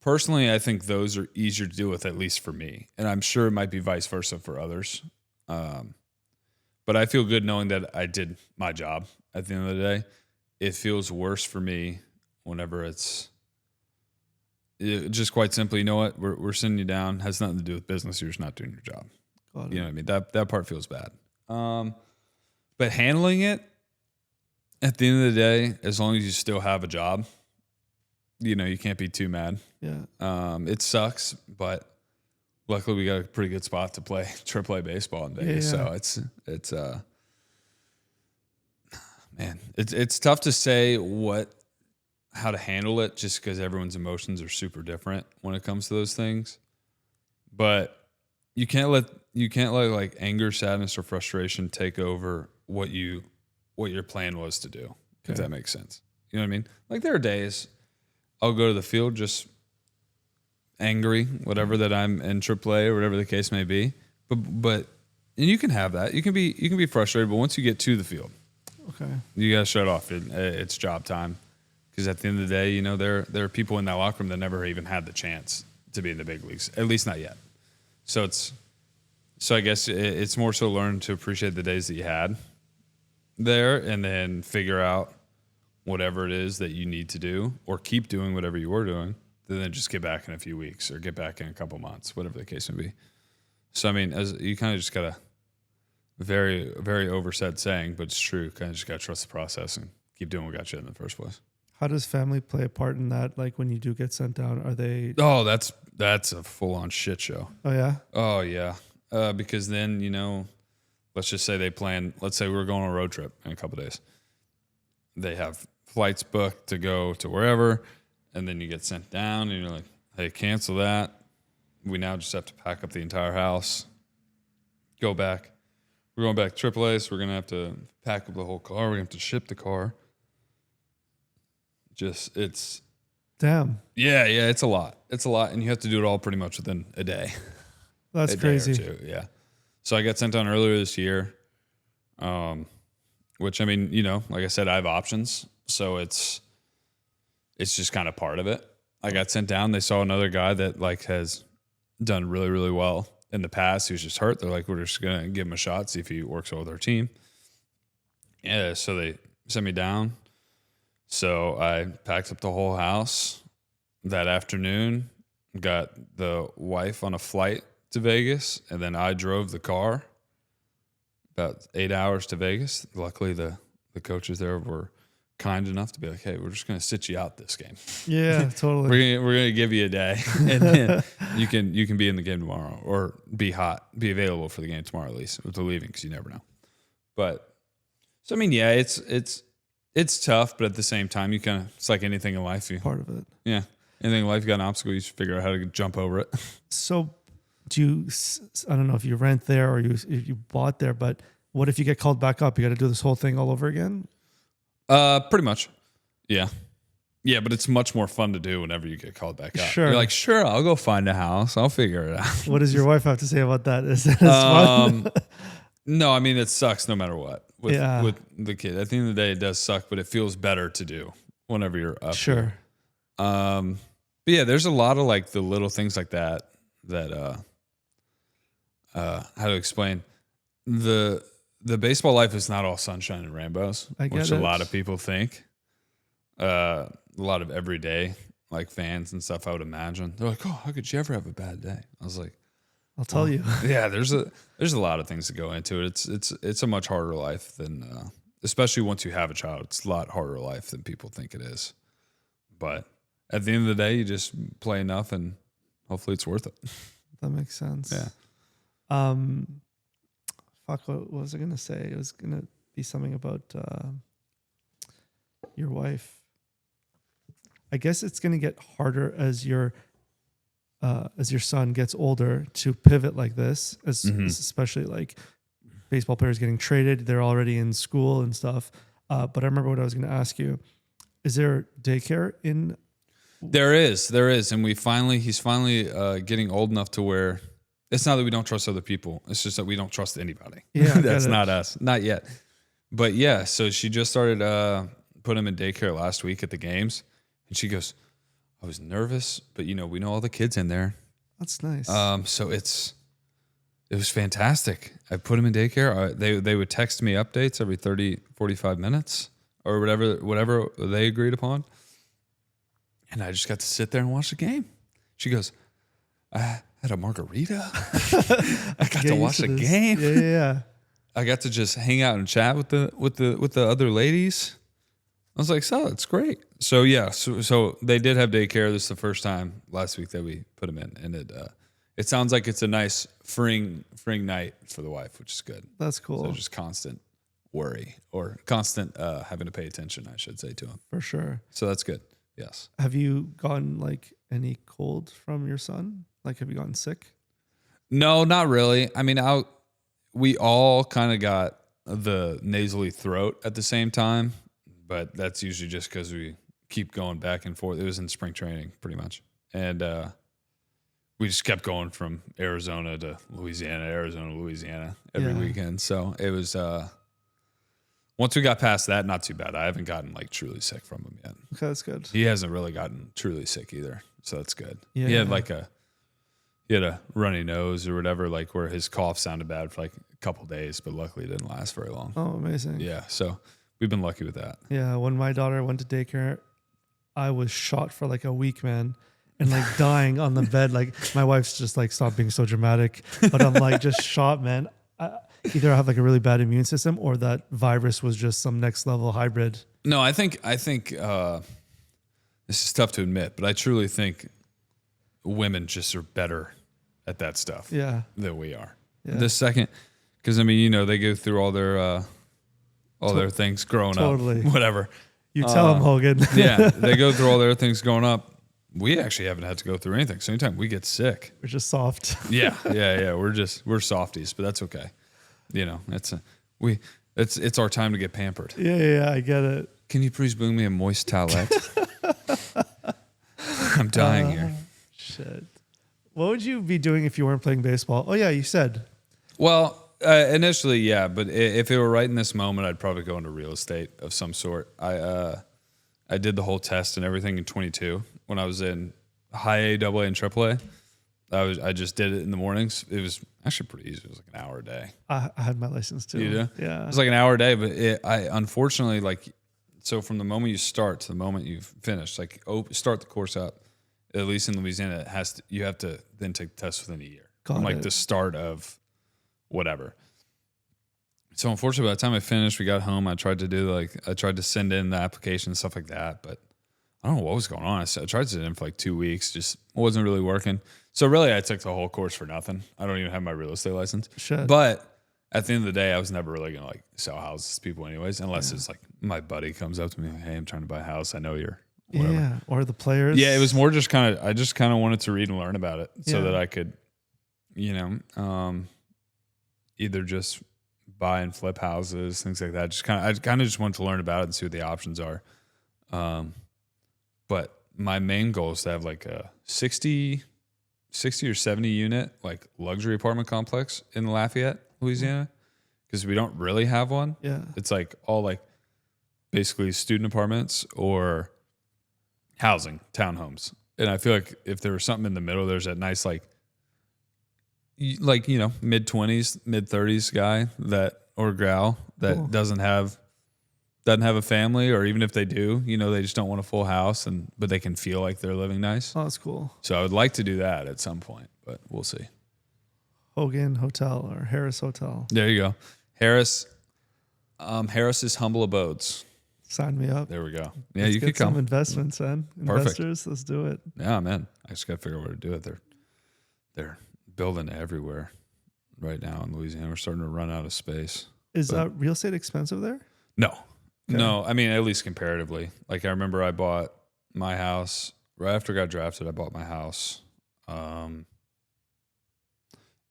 personally, I think those are easier to deal with, at least for me. And I'm sure it might be vice versa for others. But I feel good knowing that I did my job at the end of the day. It feels worse for me whenever it's just quite simply, you know what, we're sending you down. Has nothing to do with business. You're just not doing your job. You know what I mean? That part feels bad. But handling it at the end of the day, as long as you still have a job, you know, you can't be too mad. Yeah. It sucks, but luckily we got a pretty good spot to play AAA baseball in Vegas. Yeah. So it's man, it's tough to say how to handle it just because everyone's emotions are super different when it comes to those things. But you can't let like anger, sadness, or frustration take over what your plan was to do. If that makes sense. You know what I mean? Like there are days I'll go to the field just angry, whatever that I'm in AAA or whatever the case may be. But and you can have that. You can be frustrated, but once you get to the field, you gotta shut off. It's job time. Because at the end of the day, you know, there are people in that locker room that never even had the chance to be in the big leagues, at least not yet. So I guess it's more so learn to appreciate the days that you had there, and then figure out whatever it is that you need to do, or keep doing whatever you were doing, then just get back in a few weeks or get back in a couple months, whatever the case may be. So I mean, as you kind of just gotta very, very oversaid saying, but it's true. Kind of just gotta trust the process and keep doing what got you in the first place. How does family play a part in that? Like when you do get sent down, are they? Oh, that's a full on shit show. Oh yeah. Oh yeah. Because then, you know, let's just say let's say we're going on a road trip in a couple of days. They have flights booked to go to wherever, and then you get sent down and you're like, hey, cancel that. We now just have to pack up the entire house, go back. We're going back to AAA, so we're going to have to pack up the whole car. We're going to have to ship the car. Damn. Yeah, it's a lot. It's a lot, and you have to do it all pretty much within a day. That's crazy. Day or two, yeah. So I got sent down earlier this year, which, I mean, you know, like I said, I have options, so it's just kind of part of it. I got sent down. They saw another guy that like has done really, really well in the past. He was just hurt. They're like, we're just gonna give him a shot, see if he works well with our team. Yeah, so they sent me down. So I packed up the whole house that afternoon, got the wife on a flight to Vegas, and then I drove the car about 8 hours to Vegas. Luckily, the coaches there were kind enough to be like, hey, we're just going to sit you out this game. Yeah, totally. we're going to give you a day, and then you can be in the game tomorrow, or be available for the game tomorrow at least with the leaving, because you never know. But so I mean, yeah, it's tough, but at the same time, it's like anything in life. Part of it. Yeah. Anything in life, you got an obstacle, you should figure out how to jump over it. So I don't know if you rent there or if you bought there, but what if you get called back up? You got to do this whole thing all over again? Pretty much. Yeah. Yeah, but it's much more fun to do whenever you get called back up. Sure. You're like, sure, I'll go find a house. I'll figure it out. What does your wife have to say about that? Is that fun? No, I mean, it sucks no matter what with the kid. At the end of the day, it does suck, but it feels better to do whenever you're up. Sure. But yeah, there's a lot of like the little things like that how to explain the baseball life is not all sunshine and rainbows, which a lot of people think. A lot of everyday like fans and stuff, I would imagine. They're like, oh, how could you ever have a bad day? I was like, I'll tell you. Yeah, there's a lot of things that go into it. It's a much harder life than, especially once you have a child. It's a lot harder life than people think it is. But at the end of the day, you just play enough, and hopefully it's worth it. That makes sense. Yeah. What was I gonna say? It was gonna be something about your wife. I guess it's gonna get harder as your son gets older to pivot like this, especially like baseball players getting traded. They're already in school and stuff. But I remember what I was going to ask you. Is there daycare in? There is. And he's finally getting old enough to where it's not that we don't trust other people. It's just that we don't trust anybody. Yeah, That's not us. Not yet. But yeah, so she just started putting him in daycare last week at the games. And she goes, I was nervous, but we know all the kids in there. That's nice. So it was fantastic. I put him in daycare. They would text me updates every 30, 45 minutes or whatever they agreed upon. And I just got to sit there and watch the game. She goes, I had a margarita. I got to watch the game. Yeah. I got to just hang out and chat with the other ladies. I was like, so it's great. So yeah, so they did have daycare. This is the first time last week that we put them in, and it sounds like it's a nice freeing night for the wife, which is good. That's cool. So just constant worry or constant having to pay attention, I should say, to him. For sure. So that's good. Yes. Have you gotten like any cold from your son? Like, have you gotten sick? No, not really. I mean, we all kind of got the nasally throat at the same time, but that's usually just because we keep going back and forth. It was in spring training pretty much. And we just kept going from Arizona to Louisiana every weekend. So it was, once we got past that, not too bad. I haven't gotten like truly sick from him yet. Okay, that's good. He hasn't really gotten truly sick either. So that's good. Yeah. He had a runny nose or whatever, like where his cough sounded bad for like a couple days, but luckily it didn't last very long. Oh, amazing. Yeah. So we've been lucky with that. Yeah. When my daughter went to daycare, I was shot for like a week, man. And like dying on the bed. Like my wife's just like, stop being so dramatic. But I'm like just shot, man. Either I have like a really bad immune system or that virus was just some next level hybrid. No, I think this is tough to admit, but I truly think women just are better at that stuff than we are. Yeah. The second, because I mean, you know, they go through all their things growing up, whatever. You tell them, Hogan. Yeah, they go through all their things growing up. We actually haven't had to go through anything. So anytime we get sick, we're just soft. Yeah. We're softies, but that's okay. You know, it's our time to get pampered. Yeah, I get it. Can you please bring me a moist towelette? I'm dying here. Shit. What would you be doing if you weren't playing baseball? Oh yeah, you said. Well, initially, yeah, but if it were right in this moment, I'd probably go into real estate of some sort. I did the whole test and everything in 22 when I was in high A, double A, and triple A. I just did it in the mornings. It was actually pretty easy. It was like an hour a day. I had my license too. You do? Yeah. It was like an hour a day, but I unfortunately, like, so from the moment you start to the moment you've finished, like start the course up, at least in Louisiana, you have to then take the test within a year. From like the start of whatever. So unfortunately, by the time I finished, we got home. I tried to send in the application and stuff like that, but I don't know what was going on. I tried to send it in for like 2 weeks, just wasn't really working. So really, I took the whole course for nothing. I don't even have my real estate license. Shit. But at the end of the day, I was never really gonna like sell houses to people anyways, unless it's like my buddy comes up to me, like, hey, I'm trying to buy a house. I know you're whatever. Yeah, or the players. Yeah, it was more just I just kind of wanted to read and learn about it so that I could, you know, either just buy and flip houses, things like that. I kind of just wanted to learn about it and see what the options are. But my main goal is to have like a 60 or 70 unit like luxury apartment complex in Lafayette, Louisiana, because we don't really have one. Yeah, it's like all like basically student apartments or housing, townhomes. And I feel like if there was something in the middle, there's that nice like you know, mid-20s, mid-30s guy or gal that doesn't have a family, or even if they do, you know, they just don't want a full house, but they can feel like they're living nice. Oh, that's cool. So I would like to do that at some point, but we'll see. Hogan Hotel or Harris Hotel. There you go. Harris's Humble Abodes. Sign me up. There we go. Yeah, Let's you get could come. some investments, man. Perfect. Investors, let's do it. Yeah, man. I just got to figure out where to do it. They're building everywhere right now in Louisiana. We're starting to run out of space. Is real estate expensive there? No. Okay. No, I mean, at least comparatively. Like, I remember I bought my house right after I got drafted. I bought my house.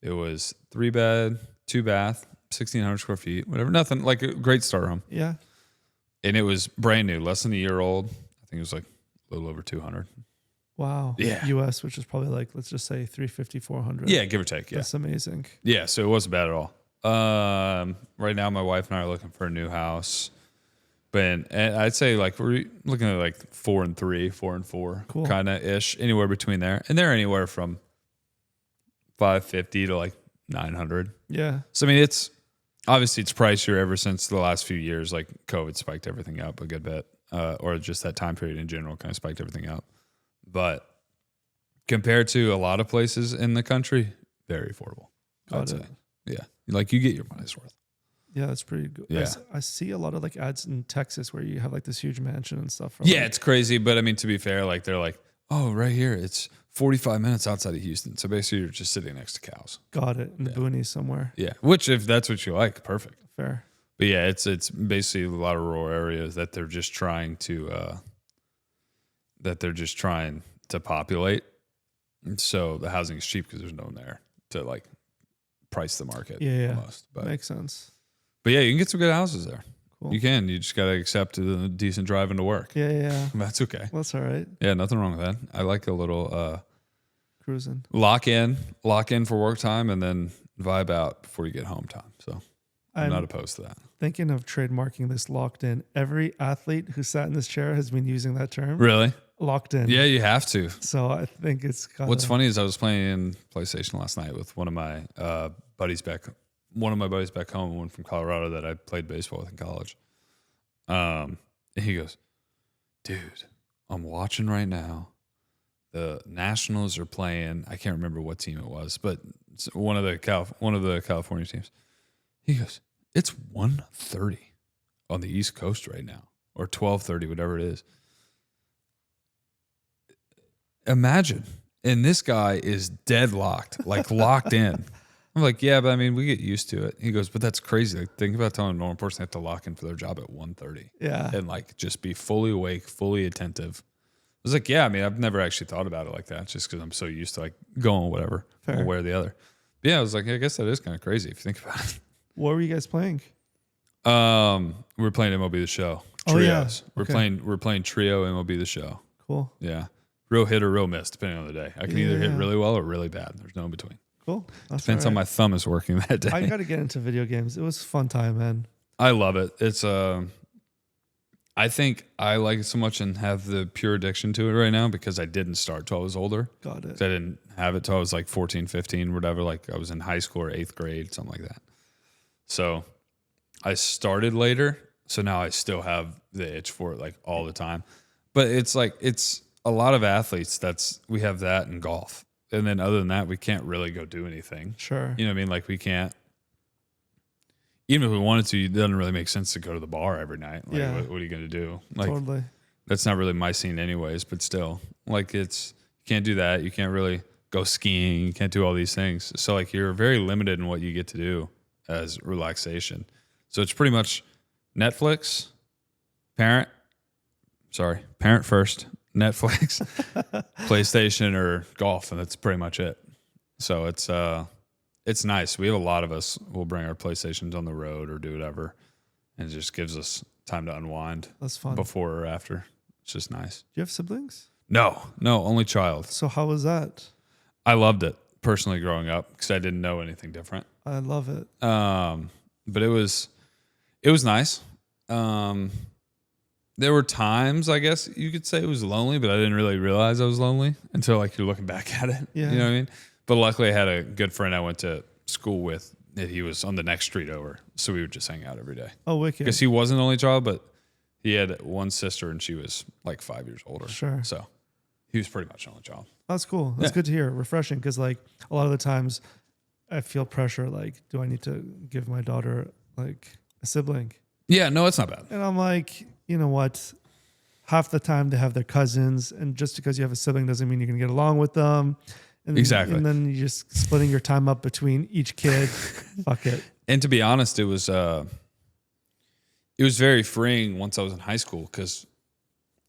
It was 3-bed, 2-bath, 1,600 square feet, whatever. Nothing, like a great starter home. Yeah. And it was brand new, less than a year old. I think it was like a little over 200. Wow. Yeah. US, which is probably like, let's just say 350, 400. Yeah, give or take. Yeah. That's amazing. Yeah, so it wasn't bad at all. Right now, my wife and I are looking for a new house. But and I'd say like we're looking at like 4 and 3, 4 and 4, cool. Kind of ish, anywhere between there. And they're anywhere from 550 to like 900. Yeah. So I mean, it's pricier ever since the last few years. Like COVID spiked everything up a good bit, or just that time period in general kind of spiked everything up. But compared to a lot of places in the country, very affordable. I'd say. Yeah, like you get your money's worth. Yeah, that's pretty good. Yeah. I see a lot of like ads in Texas where you have like this huge mansion and stuff. Yeah, it's crazy. But I mean, to be fair, like they're like, oh, right here, it's 45 minutes outside of Houston. So basically you're just sitting next to cows. Got it. In the boonies somewhere. Yeah. Which if that's what you like, perfect. Fair. But yeah, it's basically a lot of rural areas that they're just trying to populate. And so the housing is cheap because there's no one there to like price the market. Yeah. Almost. But Makes sense. yeah, you can get some good houses there. Cool. You can. You just got to accept a decent drive into work. Yeah. That's okay. That's all right. Yeah, nothing wrong with that. I like a little Cruising. lock in for work time and then vibe out before you get home time. So I'm not opposed to that. Thinking of trademarking this locked in. Every athlete who sat in this chair has been using that term. Really? Locked in. Yeah, you have to. So I think it's What's funny is I was playing PlayStation last night with one of my buddies back home, one from Colorado that I played baseball with in college. And he goes, dude, I'm watching right now. The Nationals are playing. I can't remember what team it was, but it's one of the California teams. He goes, it's 1:30 on the East Coast right now, or 12:30, whatever it is. Imagine, and this guy is deadlocked, like locked in. I'm like, yeah, but I mean, we get used to it. He goes, but that's crazy. Like, think about telling a normal person they have to lock in for their job at 1:30. Yeah. And like just be fully awake, fully attentive. I was like, yeah, I mean, I've never actually thought about it like that just because I'm so used to like going whatever, one way or the other. But yeah, I was like, I guess that is kind of crazy if you think about it. What were you guys playing? We're playing MLB The Show. Trios. Oh, yeah. We're playing trio MLB The Show. Cool. Yeah. Real hit or real miss, depending on the day. I can either hit really well or really bad. There's no in between. Cool. That's Depends how my thumb is working that day. I got to get into video games. It was a fun time, man. I love it. It's I think I like it so much and have the pure addiction to it right now because I didn't start till I was older. Got it. I didn't have it till I was like 14, 15, whatever. Like I was in high school or 8th grade, something like that. So I started later. So now I still have the itch for it like all the time. But it's like, it's a lot of athletes we have that in golf. And then other than that, we can't really go do anything. Sure. You know what I mean? Like we can't, even if we wanted to, it doesn't really make sense to go to the bar every night. Like, what are you going to do? Like, totally. That's not really my scene anyways, but still, like you can't do that. You can't really go skiing. You can't do all these things. So like you're very limited in what you get to do as relaxation. So it's pretty much Netflix, parent first, Netflix, PlayStation or golf. And that's pretty much it. So it's nice. We have a lot of us will bring our PlayStations on the road or do whatever. And it just gives us time to unwind. That's fun. Before or after. It's just nice. Do you have siblings? No, only child. So how was that? I loved it personally growing up because I didn't know anything different. I love it. But it was nice. There were times, I guess you could say it was lonely, but I didn't really realize I was lonely until like you're looking back at it. Yeah. You know what I mean? But luckily I had a good friend I went to school with that he was on the next street over. So we would just hang out every day. Oh, wicked. Because he wasn't the only child, but he had one sister and she was like 5 years older. Sure. So he was pretty much the only child. That's cool. That's good to hear. Refreshing. Because like a lot of the times I feel pressure. Like, do I need to give my daughter like a sibling? Yeah, no, it's not bad. And I'm like, you know what? Half the time they have their cousins. And just because you have a sibling doesn't mean you can get along with them. And exactly. And then you're just splitting your time up between each kid. Fuck it. And to be honest, it was very freeing once I was in high school because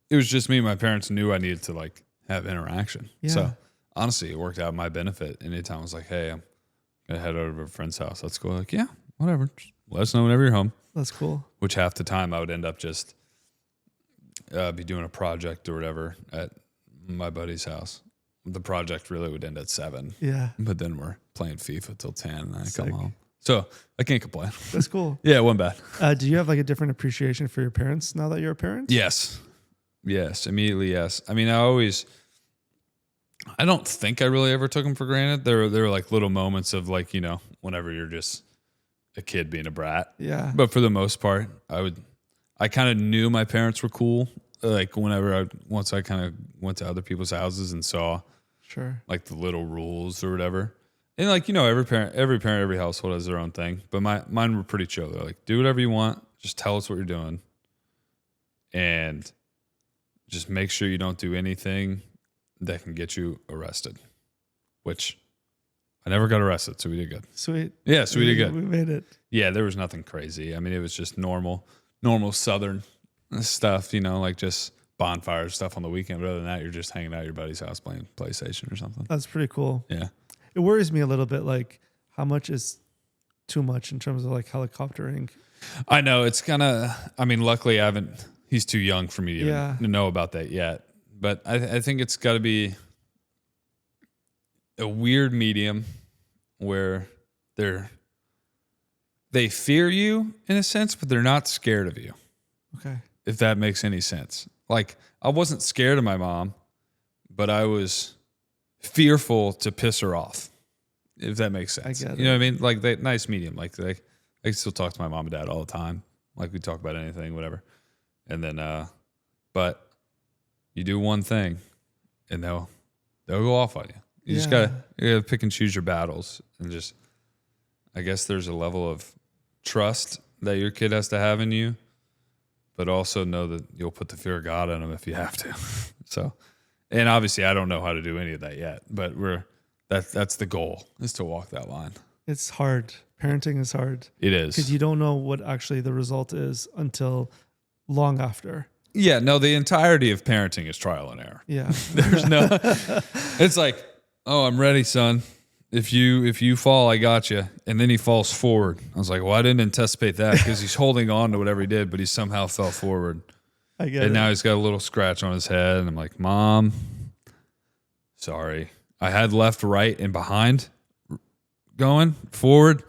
it was just me. My parents knew I needed to like have interaction. Yeah. So honestly, it worked out in my benefit. Anytime I was like, hey, I'm going to head over to a friend's house. Let's go. Like, yeah, whatever. Just let us know whenever you're home. That's cool. Which half the time I would end up just be doing a project or whatever at my buddy's house. The project really would end at 7. Yeah. But then we're playing FIFA till 10 and I come home. So I can't complain. That's cool. Yeah, it wasn't bad. Do you have like a different appreciation for your parents now that you're a parent? Yes. Immediately, yes. I mean, I don't think I really ever took them for granted. There were like little moments of like, you know, whenever you're just a kid being a brat. Yeah. But for the most part, I kind of knew my parents were cool. Like once I kind of went to other people's houses and saw like the little rules or whatever. And like, you know, every parent, every household has their own thing. But mine were pretty chill. They're like, do whatever you want. Just tell us what you're doing. And just make sure you don't do anything that can get you arrested. Which I never got arrested, so we did good. Sweet. Yeah, so we did good. We made it. Yeah, there was nothing crazy. I mean, it was just normal Southern stuff, like just bonfire stuff on the weekend. But other than that, you're just hanging out at your buddy's house playing PlayStation or something. That's pretty cool. Yeah. It worries me a little bit, like how much is too much in terms of like helicoptering. I know it's kind of. I mean, luckily, he's too young for me to even know about that yet. But I think it's got to be a weird medium where they fear you in a sense, but they're not scared of you. Okay. If that makes any sense. Like, I wasn't scared of my mom, but I was fearful to piss her off. If that makes sense. I get it. You know what I mean? Like that nice medium. Like I still talk to my mom and dad all the time. Like we talk about anything, whatever. And then but you do one thing and they'll go off on you. You just gotta pick and choose your battles, and just, I guess there's a level of trust that your kid has to have in you, but also know that you'll put the fear of God in them if you have to. So, and obviously I don't know how to do any of that yet, but that's the goal, is to walk that line. It's hard. Parenting is hard. It is. Because you don't know what actually the result is until long after. Yeah, no, the entirety of parenting is trial and error. Yeah. There's no, it's like, oh, I'm ready, son. If you fall, I got you. And then he falls forward. I was like, well, I didn't anticipate that, because he's holding on to whatever he did, but he somehow fell forward. I get it. And now he's got a little scratch on his head. And I'm like, Mom, sorry. I had left, right, and behind going forward.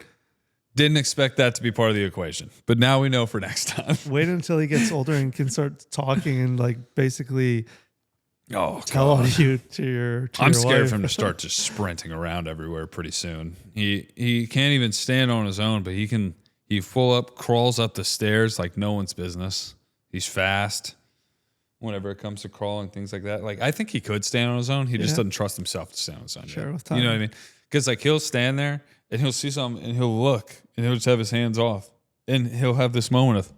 Didn't expect that to be part of the equation. But now we know for next time. Wait until he gets older and can start talking and like basically tell all you to your I'm scared wife. for him to start just sprinting around everywhere pretty soon. He can't even stand on his own, but he crawls up the stairs like no one's business. He's fast whenever it comes to crawling, things like that. Like, I think he could stand on his own. He just doesn't trust himself to stand on his own. Sure, yet. with time. You know what I mean? Because like he'll stand there and he'll see something and he'll look and he'll just have his hands off and he'll have this moment of,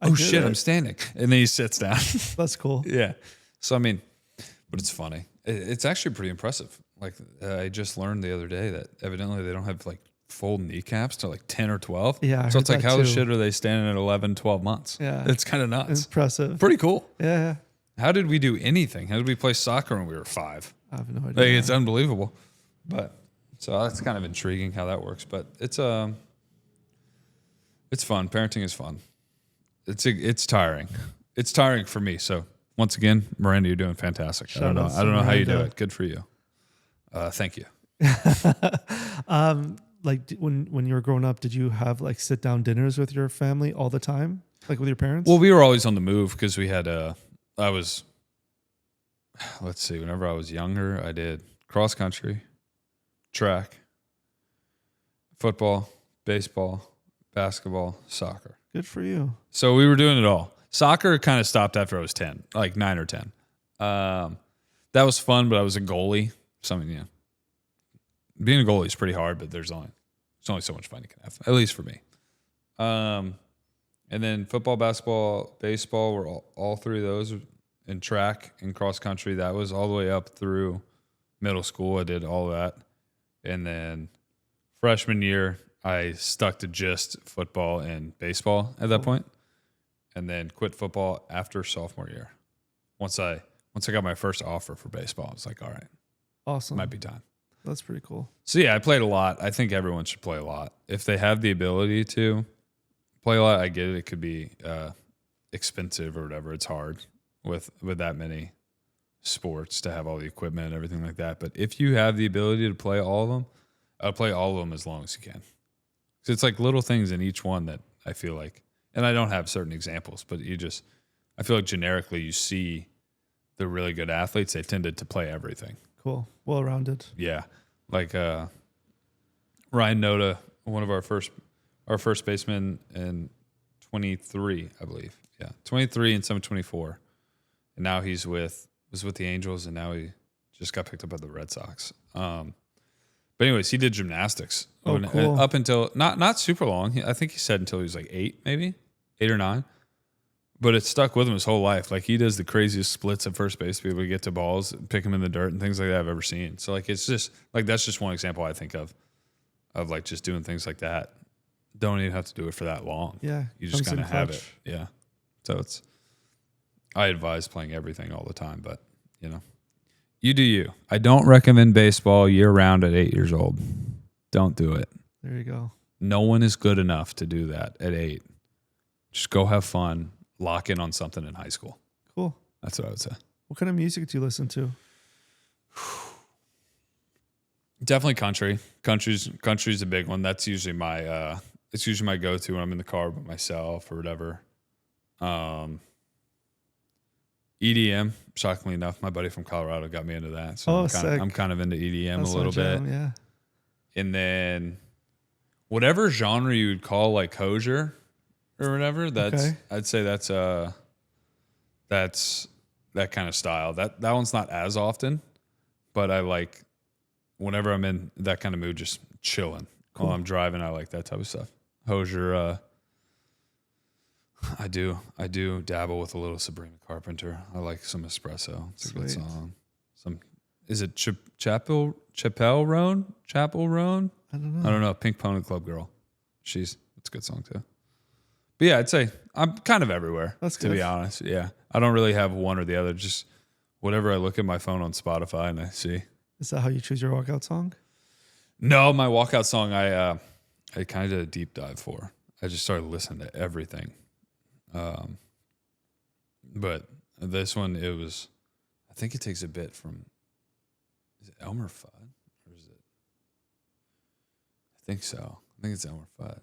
oh shit, I'm standing. And then he sits down. That's cool. Yeah. So, I mean, but it's funny. It's actually pretty impressive. Like, I just learned the other day that evidently they don't have like full kneecaps till like 10 or 12. Yeah. So it's like, how the shit are they standing at 11, 12 months? Yeah. It's kind of nuts. Impressive. Pretty cool. Yeah. How did we do anything? How did we play soccer when we were 5? I have no idea. Like, it's unbelievable. But so that's kind of intriguing how that works. But it's fun. Parenting is fun. It's tiring. It's tiring for me. So once again, Miranda, you're doing fantastic. I don't know how you do it. Good for you. Thank you. Like when you were growing up, did you have like sit down dinners with your family all the time, like with your parents? Well, we were always on the move because we had whenever I was younger, I did cross country, track, football, baseball, basketball, soccer. Good for you. So we were doing it all. Soccer kind of stopped after I was 10, like 9 or 10. That was fun, but I was a goalie. Being a goalie is pretty hard, but there's only so much fun you can have, at least for me. And then football, basketball, baseball were all three of those, and track and cross country. That was all the way up through middle school. I did all of that. And then freshman year, I stuck to just football and baseball at that point, and then quit football after sophomore year. Once I got my first offer for baseball, I was like, all right, awesome. might be time. That's pretty cool. So yeah, I played a lot. I think everyone should play a lot. If they have the ability to play a lot, I get it. It could be expensive or whatever. It's hard with that many sports to have all the equipment and everything like that. But if you have the ability to play all of them, I'll play all of them as long as you can. So it's like little things in each one that I feel like, and I don't have certain examples, but I feel like generically you see the really good athletes, they tended to play everything. Cool. Well-rounded. Yeah. Like Ryan Noda, one of our first basemen in 23, I believe. Yeah. 23 and some 24. And now was with the Angels, and now he just got picked up by the Red Sox. But anyways, he did gymnastics cool. up until not super long. I think he said until he was like 8 or 9. But it stuck with him his whole life. Like, he does the craziest splits at first base to be able to get to balls, pick them in the dirt, and things like that I've ever seen. So, like, it's just, like, that's just one example I think of like, just doing things like that. Don't even have to do it for that long. Yeah. You just kind of have it. Yeah. So I advise playing everything all the time, but, you know, you do you. I don't recommend baseball year-round at 8 years old. Don't do it. There you go. No one is good enough to do that at 8. Just go have fun. Lock in on something in high school. Cool. That's what I would say. What kind of music do you listen to? Definitely country. Country's a big one. That's usually my it's usually my go-to when I'm in the car by myself or whatever. EDM, shockingly enough, my buddy from Colorado got me into that. So I'm kind of into EDM a little bit. Yeah. And then whatever genre you would call like Hozier or whatever, I'd say that's that kind of style. That one's not as often, but I like whenever I'm in that kind of mood, just chilling. Cool. While I'm driving, I like that type of stuff. Hozier, I do dabble with a little Sabrina Carpenter. I like some Espresso. It's a good song. Is it Chapel Roan? I don't know. Pink Pony Club Girl. It's a good song too. But yeah, I'd say I'm kind of everywhere. That's good. To be honest. Yeah. I don't really have one or the other. Just whatever I look at my phone on Spotify and I see. Is that how you choose your walkout song? No, my walkout song I kind of did a deep dive for. I just started listening to everything. But this one, I think it takes a bit from, is it Elmer Fudd? Or is it? I think so. I think it's Elmer Fudd.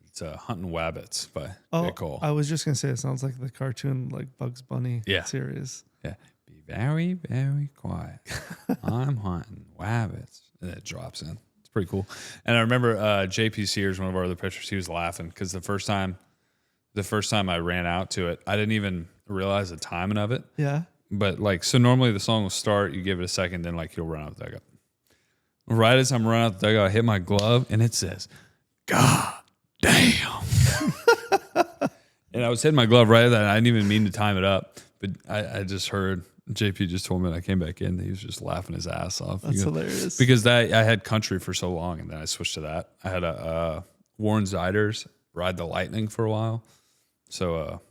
It's Hunting Wabbits by J. Cole. I was just going to say, it sounds like the cartoon, like Bugs Bunny series. Yeah. Be very, very quiet. I'm hunting wabbits. And it drops in. It's pretty cool. And I remember JP Sears, one of our other pitchers, he was laughing because the first time I ran out to it, I didn't even realize the timing of it. Yeah. But like, so normally the song will start, you give it a second, then like you'll run out the dugout. Right as I'm running out the dugout, I hit my glove and it says, God damn. And I was hitting my glove right at that. And I didn't even mean to time it up, but I just heard JP just told me, and I came back in. He was just laughing his ass off. That's hilarious. Because I had country for so long, and then I switched to that. I had a Warren Ziders Ride the Lightning for a while. So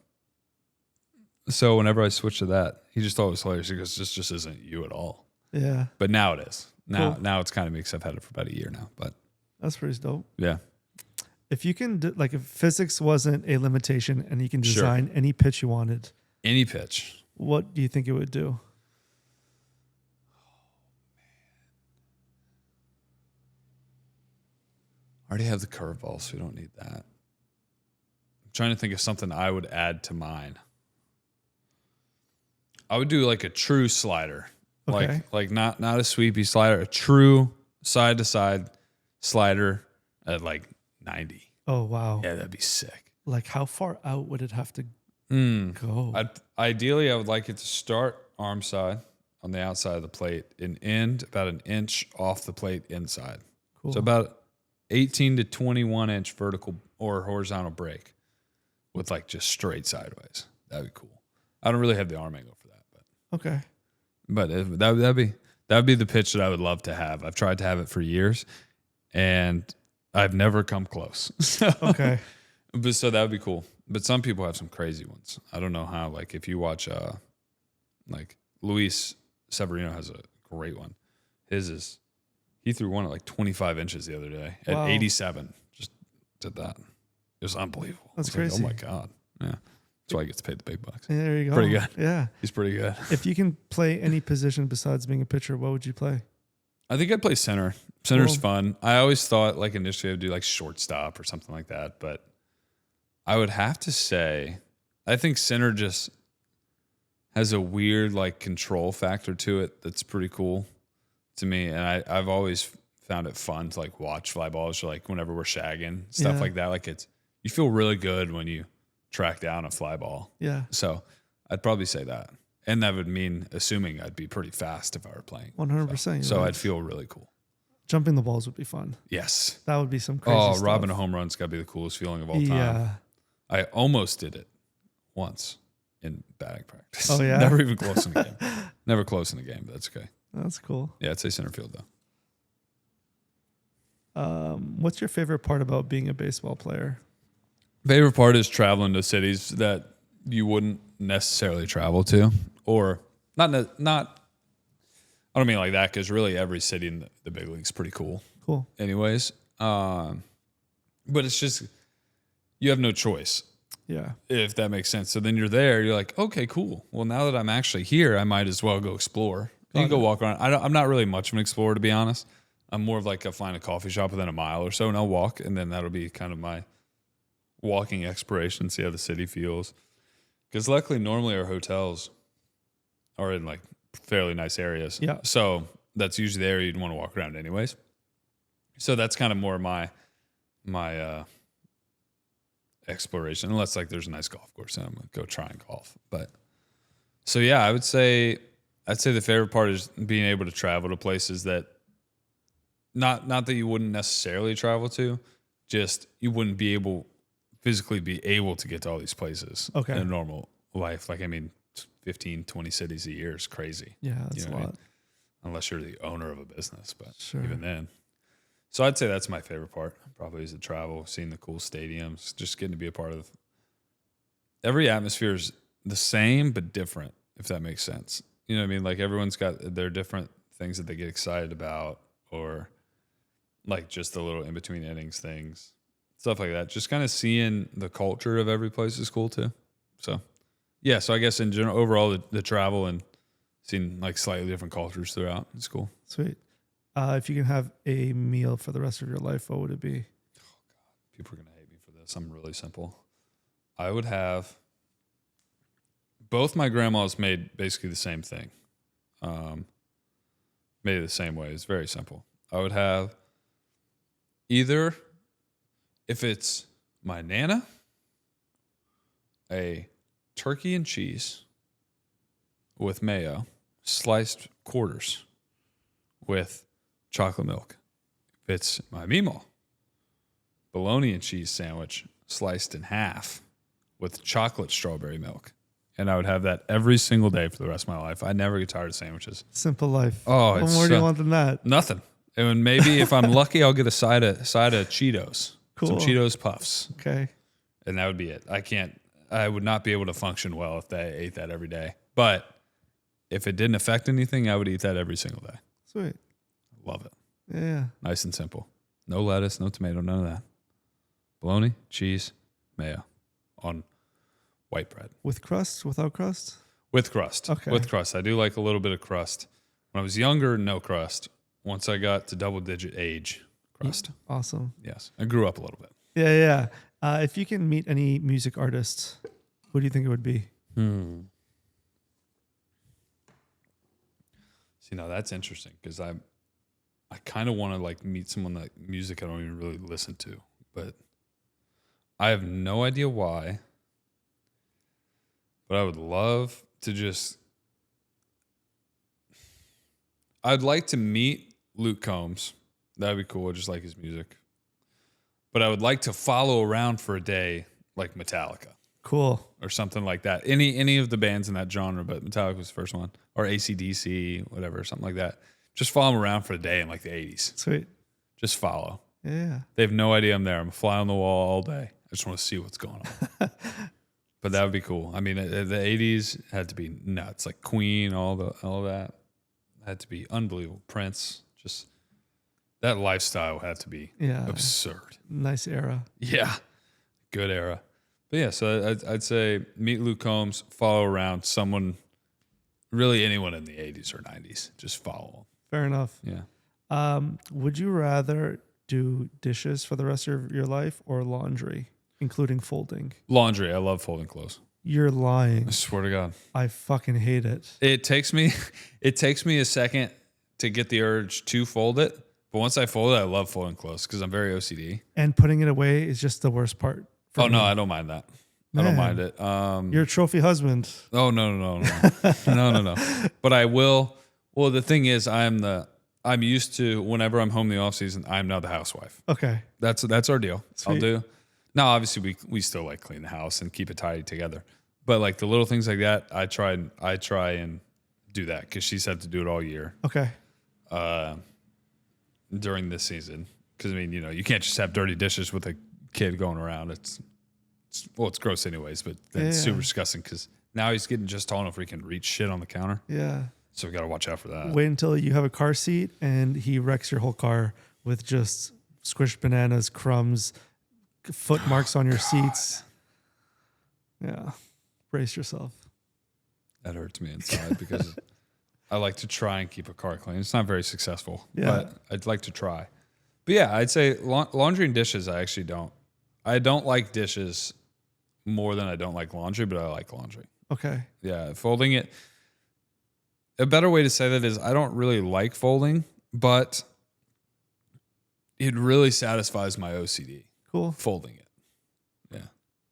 whenever I switched to that, he just thought it was hilarious because this just isn't you at all. Yeah. But now it is. Now it's kind of me because I've had it for about a year now. But that's pretty dope. Yeah. If you can, if physics wasn't a limitation and you can design any pitch you wanted. Any pitch. What do you think it would do? I already have the curveball, so we don't need that. I'm trying to think of something I would add to mine. I would do like a true slider. Okay. Like not a sweepy slider, a true side to side slider at like 90. Oh wow. Yeah, that'd be sick. Like how far out would it have to go? Ideally, I would like it to start arm side on the outside of the plate and end about an inch off the plate inside. Cool. So about 18 to 21 inch vertical or horizontal break with like just straight sideways. That'd be cool. I don't really have the arm angle for that, but okay. But that'd be the pitch that I would love to have. I've tried to have it for years, and I've never come close. Okay. But so that would be cool. But some people have some crazy ones. I don't know how. Like if you watch, like Luis Severino has a great one. He threw one at like 25 inches the other day at 87. Just did that. It was unbelievable. That's crazy. Like, oh my God. Yeah. That's why he gets paid the big bucks. Yeah, there you go. Pretty good. Yeah. He's pretty good. If you can play any position besides being a pitcher, what would you play? I think I'd play center. Center's fun. I always thought like initially I'd do like shortstop or something like that, but I would have to say I think center just has a weird like control factor to it that's pretty cool to me. And I've always found it fun to like watch fly balls or like whenever we're shagging, stuff like that. Like you feel really good when you track down a fly ball. Yeah. So I'd probably say that. And that would mean assuming I'd be pretty fast if I were playing. 100%. So I'd feel really cool. Jumping the balls would be fun. Yes. That would be some crazy stuff. Robbing a home run's got to be the coolest feeling of all time. Yeah. I almost did it once. in batting practice. Oh, yeah? Never even close in a game. Never close in a game, but that's okay. That's cool. Yeah, I'd say center field, though. What's your favorite part about being a baseball player? Favorite part is traveling to cities that you wouldn't necessarily travel to, or not. I don't mean like that, because really every city in the big league is pretty cool. Cool. Anyways, but it's just you have no choice. Yeah. If that makes sense. So then you're there, you're like, okay, cool. Well, now that I'm actually here, I might as well go explore. You can go walk around. I'm not really much of an explorer, to be honest. I'm more of like find a coffee shop within a mile or so, and I'll walk, and then that'll be kind of my walking exploration, see how the city feels. Because luckily, normally our hotels are in like fairly nice areas. Yeah. So that's usually the area you'd want to walk around anyways. So that's kind of more my exploration, unless like there's a nice golf course and I'm gonna go try and golf. But so yeah, I'd say the favorite part is being able to travel to places that not that you wouldn't necessarily travel to, just you wouldn't physically be able to get to all these places in a normal life. Like, I mean, 15, 20 cities a year is crazy. Yeah, that's a lot. I mean? Unless you're the owner of a business, but sure. Even then. So I'd say that's my favorite part, probably, is the travel, seeing the cool stadiums, just getting to be a part of. Every atmosphere is the same but different, if that makes sense. You know what I mean? Like, everyone's got their different things that they get excited about, or like just the little in-between innings things, stuff like that. Just kind of seeing the culture of every place is cool too. So, yeah. So I guess in general, overall, the travel and seeing like slightly different cultures throughout is cool. Sweet. If you can have a meal for the rest of your life, what would it be? Oh God, people are gonna hate me for this. I'm really simple. I would have. Both my grandmas made basically the same thing. Made it the same way. It's very simple. I would have either, if it's my Nana, a turkey and cheese with mayo, sliced quarters with chocolate milk. If it's my Meemaw, bologna and cheese sandwich sliced in half with chocolate strawberry milk. And I would have that every single day for the rest of my life. I never get tired of sandwiches. Simple life. Oh, what more do you want than that? Nothing. And maybe if I'm lucky, I'll get a side of Cheetos. Cool. Some Cheetos Puffs. Okay. And that would be it. I would not be able to function well if I ate that every day. But if it didn't affect anything, I would eat that every single day. Sweet. Love it. Yeah. Nice and simple. No lettuce, no tomato, none of that. Bologna, cheese, mayo on white bread. With crust? Without crust? With crust. Okay. With crust. I do like a little bit of crust. When I was younger, no crust. Once I got to double-digit age, crust. Awesome. Yes. I grew up a little bit. Yeah. If you can meet any music artist, who do you think it would be? See, now that's interesting, because I kind of want to like meet someone that music I don't even really listen to, but I have no idea why. But I would love to I'd like to meet Luke Combs. That'd be cool. I just like his music. But I would like to follow around for a day like Metallica. Cool. Or something like that. Any of the bands in that genre, but Metallica was the first one. Or AC/DC, whatever, something like that. Just follow them around for a day in like the 80s. Sweet. Just follow. Yeah. They have no idea I'm there. I'm a fly on the wall all day. I just want to see what's going on. But that would be cool. I mean, the 80s had to be nuts. Like Queen, all that. Had to be unbelievable. Prince, just that lifestyle had to be absurd. Nice era. Yeah. Good era. But yeah, so I'd say meet Luke Combs, follow around someone, really anyone in the 80s or 90s. Just follow them. Fair enough. Yeah. Would you rather do dishes for the rest of your life or laundry, including folding? Laundry. I love folding clothes. You're lying. I swear to God. I fucking hate it. It takes me a second to get the urge to fold it. But once I fold it, I love folding clothes because I'm very OCD. And putting it away is just the worst part. Oh, no, I don't mind that. Man, I don't mind it. You're a trophy husband. Oh, no. No. But I will. Well, the thing is, I'm used to, whenever I'm home in the off season, I'm now the housewife. Okay. That's our deal. Sweet. I'll do. Now, obviously, we still like clean the house and keep it tidy together. But like the little things like that, I try and do that because she's had to do it all year Okay. During this season. Because I mean, you can't just have dirty dishes with a kid going around. It's gross anyways, but it's super disgusting because now he's getting just tall enough where he can reach shit on the counter. Yeah. So we got to watch out for that. Wait until you have a car seat and he wrecks your whole car with just squished bananas, crumbs, foot marks on your seats. Yeah. Brace yourself. That hurts me inside because I like to try and keep a car clean. It's not very successful, Yeah. but I'd like to try. But yeah, I'd say laundry and dishes, I actually don't. I don't like dishes more than I don't like laundry, but I like laundry. Okay. Yeah, folding it. A better way to say that is I don't really like folding, but it really satisfies my OCD. Cool. Folding it. Yeah.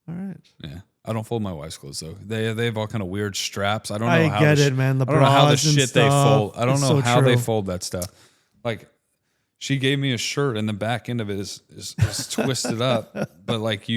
All right. Yeah. I don't fold my wife's clothes though. They have all kind of weird straps. I don't know I how get it, man. The I don't know how the bras and shit they stuff. fold. I don't It's know so how they true. fold that stuff. Like she gave me a shirt and the back end of it is twisted up, but like I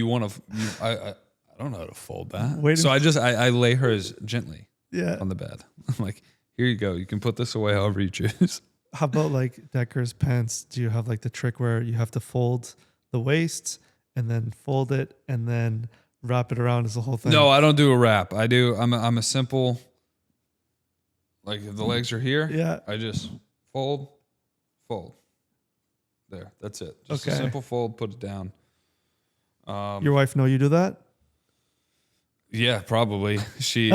don't know how to fold that. So I lay hers gently on the bed. I'm like, here you go. You can put this away however you choose. How about like Decker's pants? Do you have like the trick where you have to fold the waist and then fold it and then wrap it around as the whole thing? No, I don't do a wrap. I'm a simple, like if the legs are here, I just fold. There, that's it. Just a simple fold, put it down. Your wife know you do that? Yeah, probably. She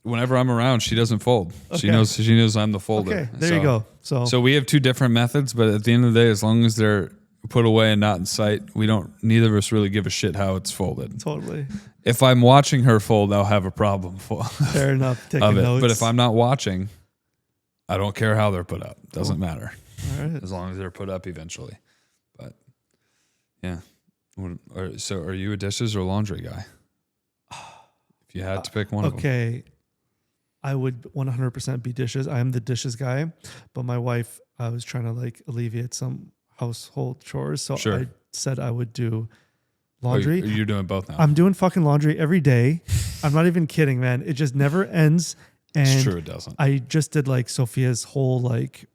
whenever I'm around, she doesn't fold. Okay. She knows I'm the folder. Okay, there you go. So we have two different methods, but at the end of the day, as long as they're put away and not in sight, neither of us really give a shit how it's folded. Totally. If I'm watching her fold, I'll have a problem Fair enough. Taking of it. notes. But if I'm not watching, I don't care how they're put up. Doesn't matter. All right. As long as they're put up eventually. But yeah. So are you a dishes or laundry guy? If you had to pick one of them. Okay. I would 100% be dishes. I am the dishes guy, but my wife, I was trying to like alleviate some household chores. So I said I would do laundry. You're doing both now. I'm doing fucking laundry every day. I'm not even kidding, man. It just never ends. And it's true, it doesn't. I just did like Sophia's whole like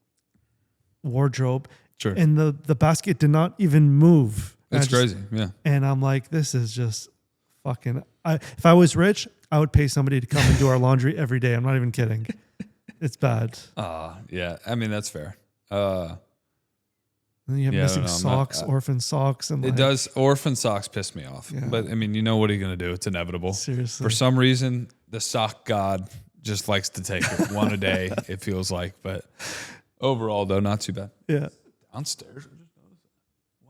wardrobe. Sure. And the basket did not even move. It's crazy. Yeah. And I'm like, this is just fucking. If I was rich, I would pay somebody to come and do our laundry every day. I'm not even kidding. It's bad. Yeah. I mean, that's fair. And then you have missing socks, orphan socks, and it does. Orphan socks piss me off. Yeah. But I mean, what are you going to do? It's inevitable. Seriously. For some reason, the sock god just likes to take it one a day. It feels like, but overall, though, not too bad. Yeah. Downstairs.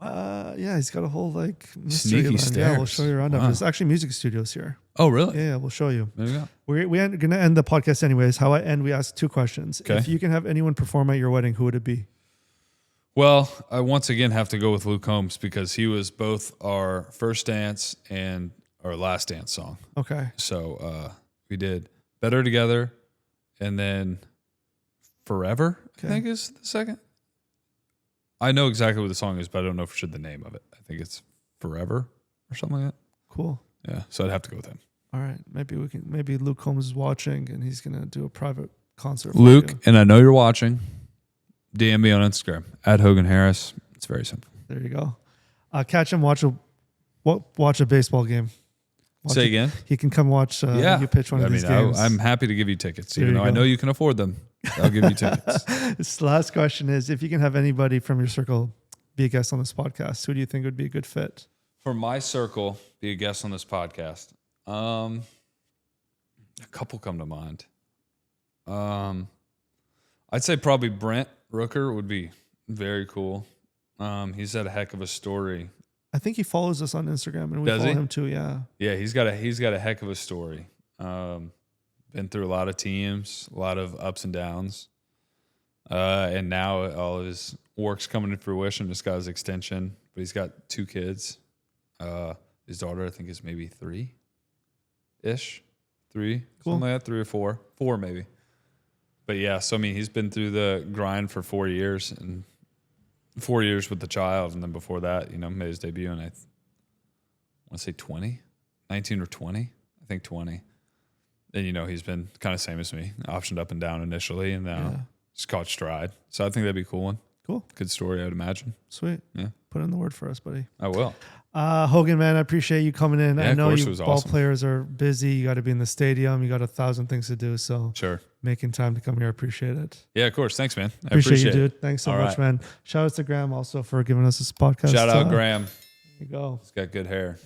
Yeah, he's got a whole like mystery sneaky land. stairs. Yeah, we'll show you around. There's actually music studios here. Oh, really? Yeah, we'll show you. There you go. We're going to end the podcast anyways. How I end, we ask two questions. Okay. If you can have anyone perform at your wedding, who would it be? Well, I once again have to go with Luke Combs because he was both our first dance and our last dance song. Okay. So we did Better Together and then Forever, I think is the second. I know exactly what the song is, but I don't know for sure the name of it. I think it's Forever or something like that. Cool. Yeah, so I'd have to go with him. All right. Maybe Luke Combs is watching and he's going to do a private concert. Luke, and I know you're watching, DM me on Instagram at Hogan Harris. It's very simple. There you go. Catch him, watch a baseball game. Say again? He can come watch you pitch one of these games. I'm happy to give you tickets, There even you though I go. know you can afford them. I'll give you tickets. This last question is, if you can have anybody from your circle be a guest on this podcast, who do you think would be a good fit? For my circle, be a guest on this podcast. A couple come to mind. I'd say probably Brent Rooker would be very cool. He's had a heck of a story. I think he follows us on Instagram, and we Does follow he? him too. Yeah. Yeah, he's got a heck of a story. Been through a lot of teams, a lot of ups and downs, and now all of his work's coming to fruition. Just got his extension, but he's got 2 kids. His daughter, I think, is maybe 3-ish, 3, Cool. something like that, 3 or 4 maybe. But yeah, so I mean, he's been through the grind for 4 years, and 4 years with the child, and then before that, made his debut in I want to say 19 or 20, I think 20. And, you know, he's been kind of same as me, optioned up and down initially, and now just caught stride. So I think that'd be a cool one. Cool. Good story, I would imagine. Sweet. Yeah. Put in the word for us, buddy. I will. Hogan, man, I appreciate you coming in. Yeah, I know of course, you it was ball awesome. players are busy. You got to be in the stadium. You got 1,000 things to do. So Sure. making time to come here, I appreciate it. Yeah, of course. Thanks, man. I Appreciate you, it. dude. Thanks so All much, right. man. Shout out to Graham also for giving us this podcast. Shout out Graham. There you go. He's got good hair.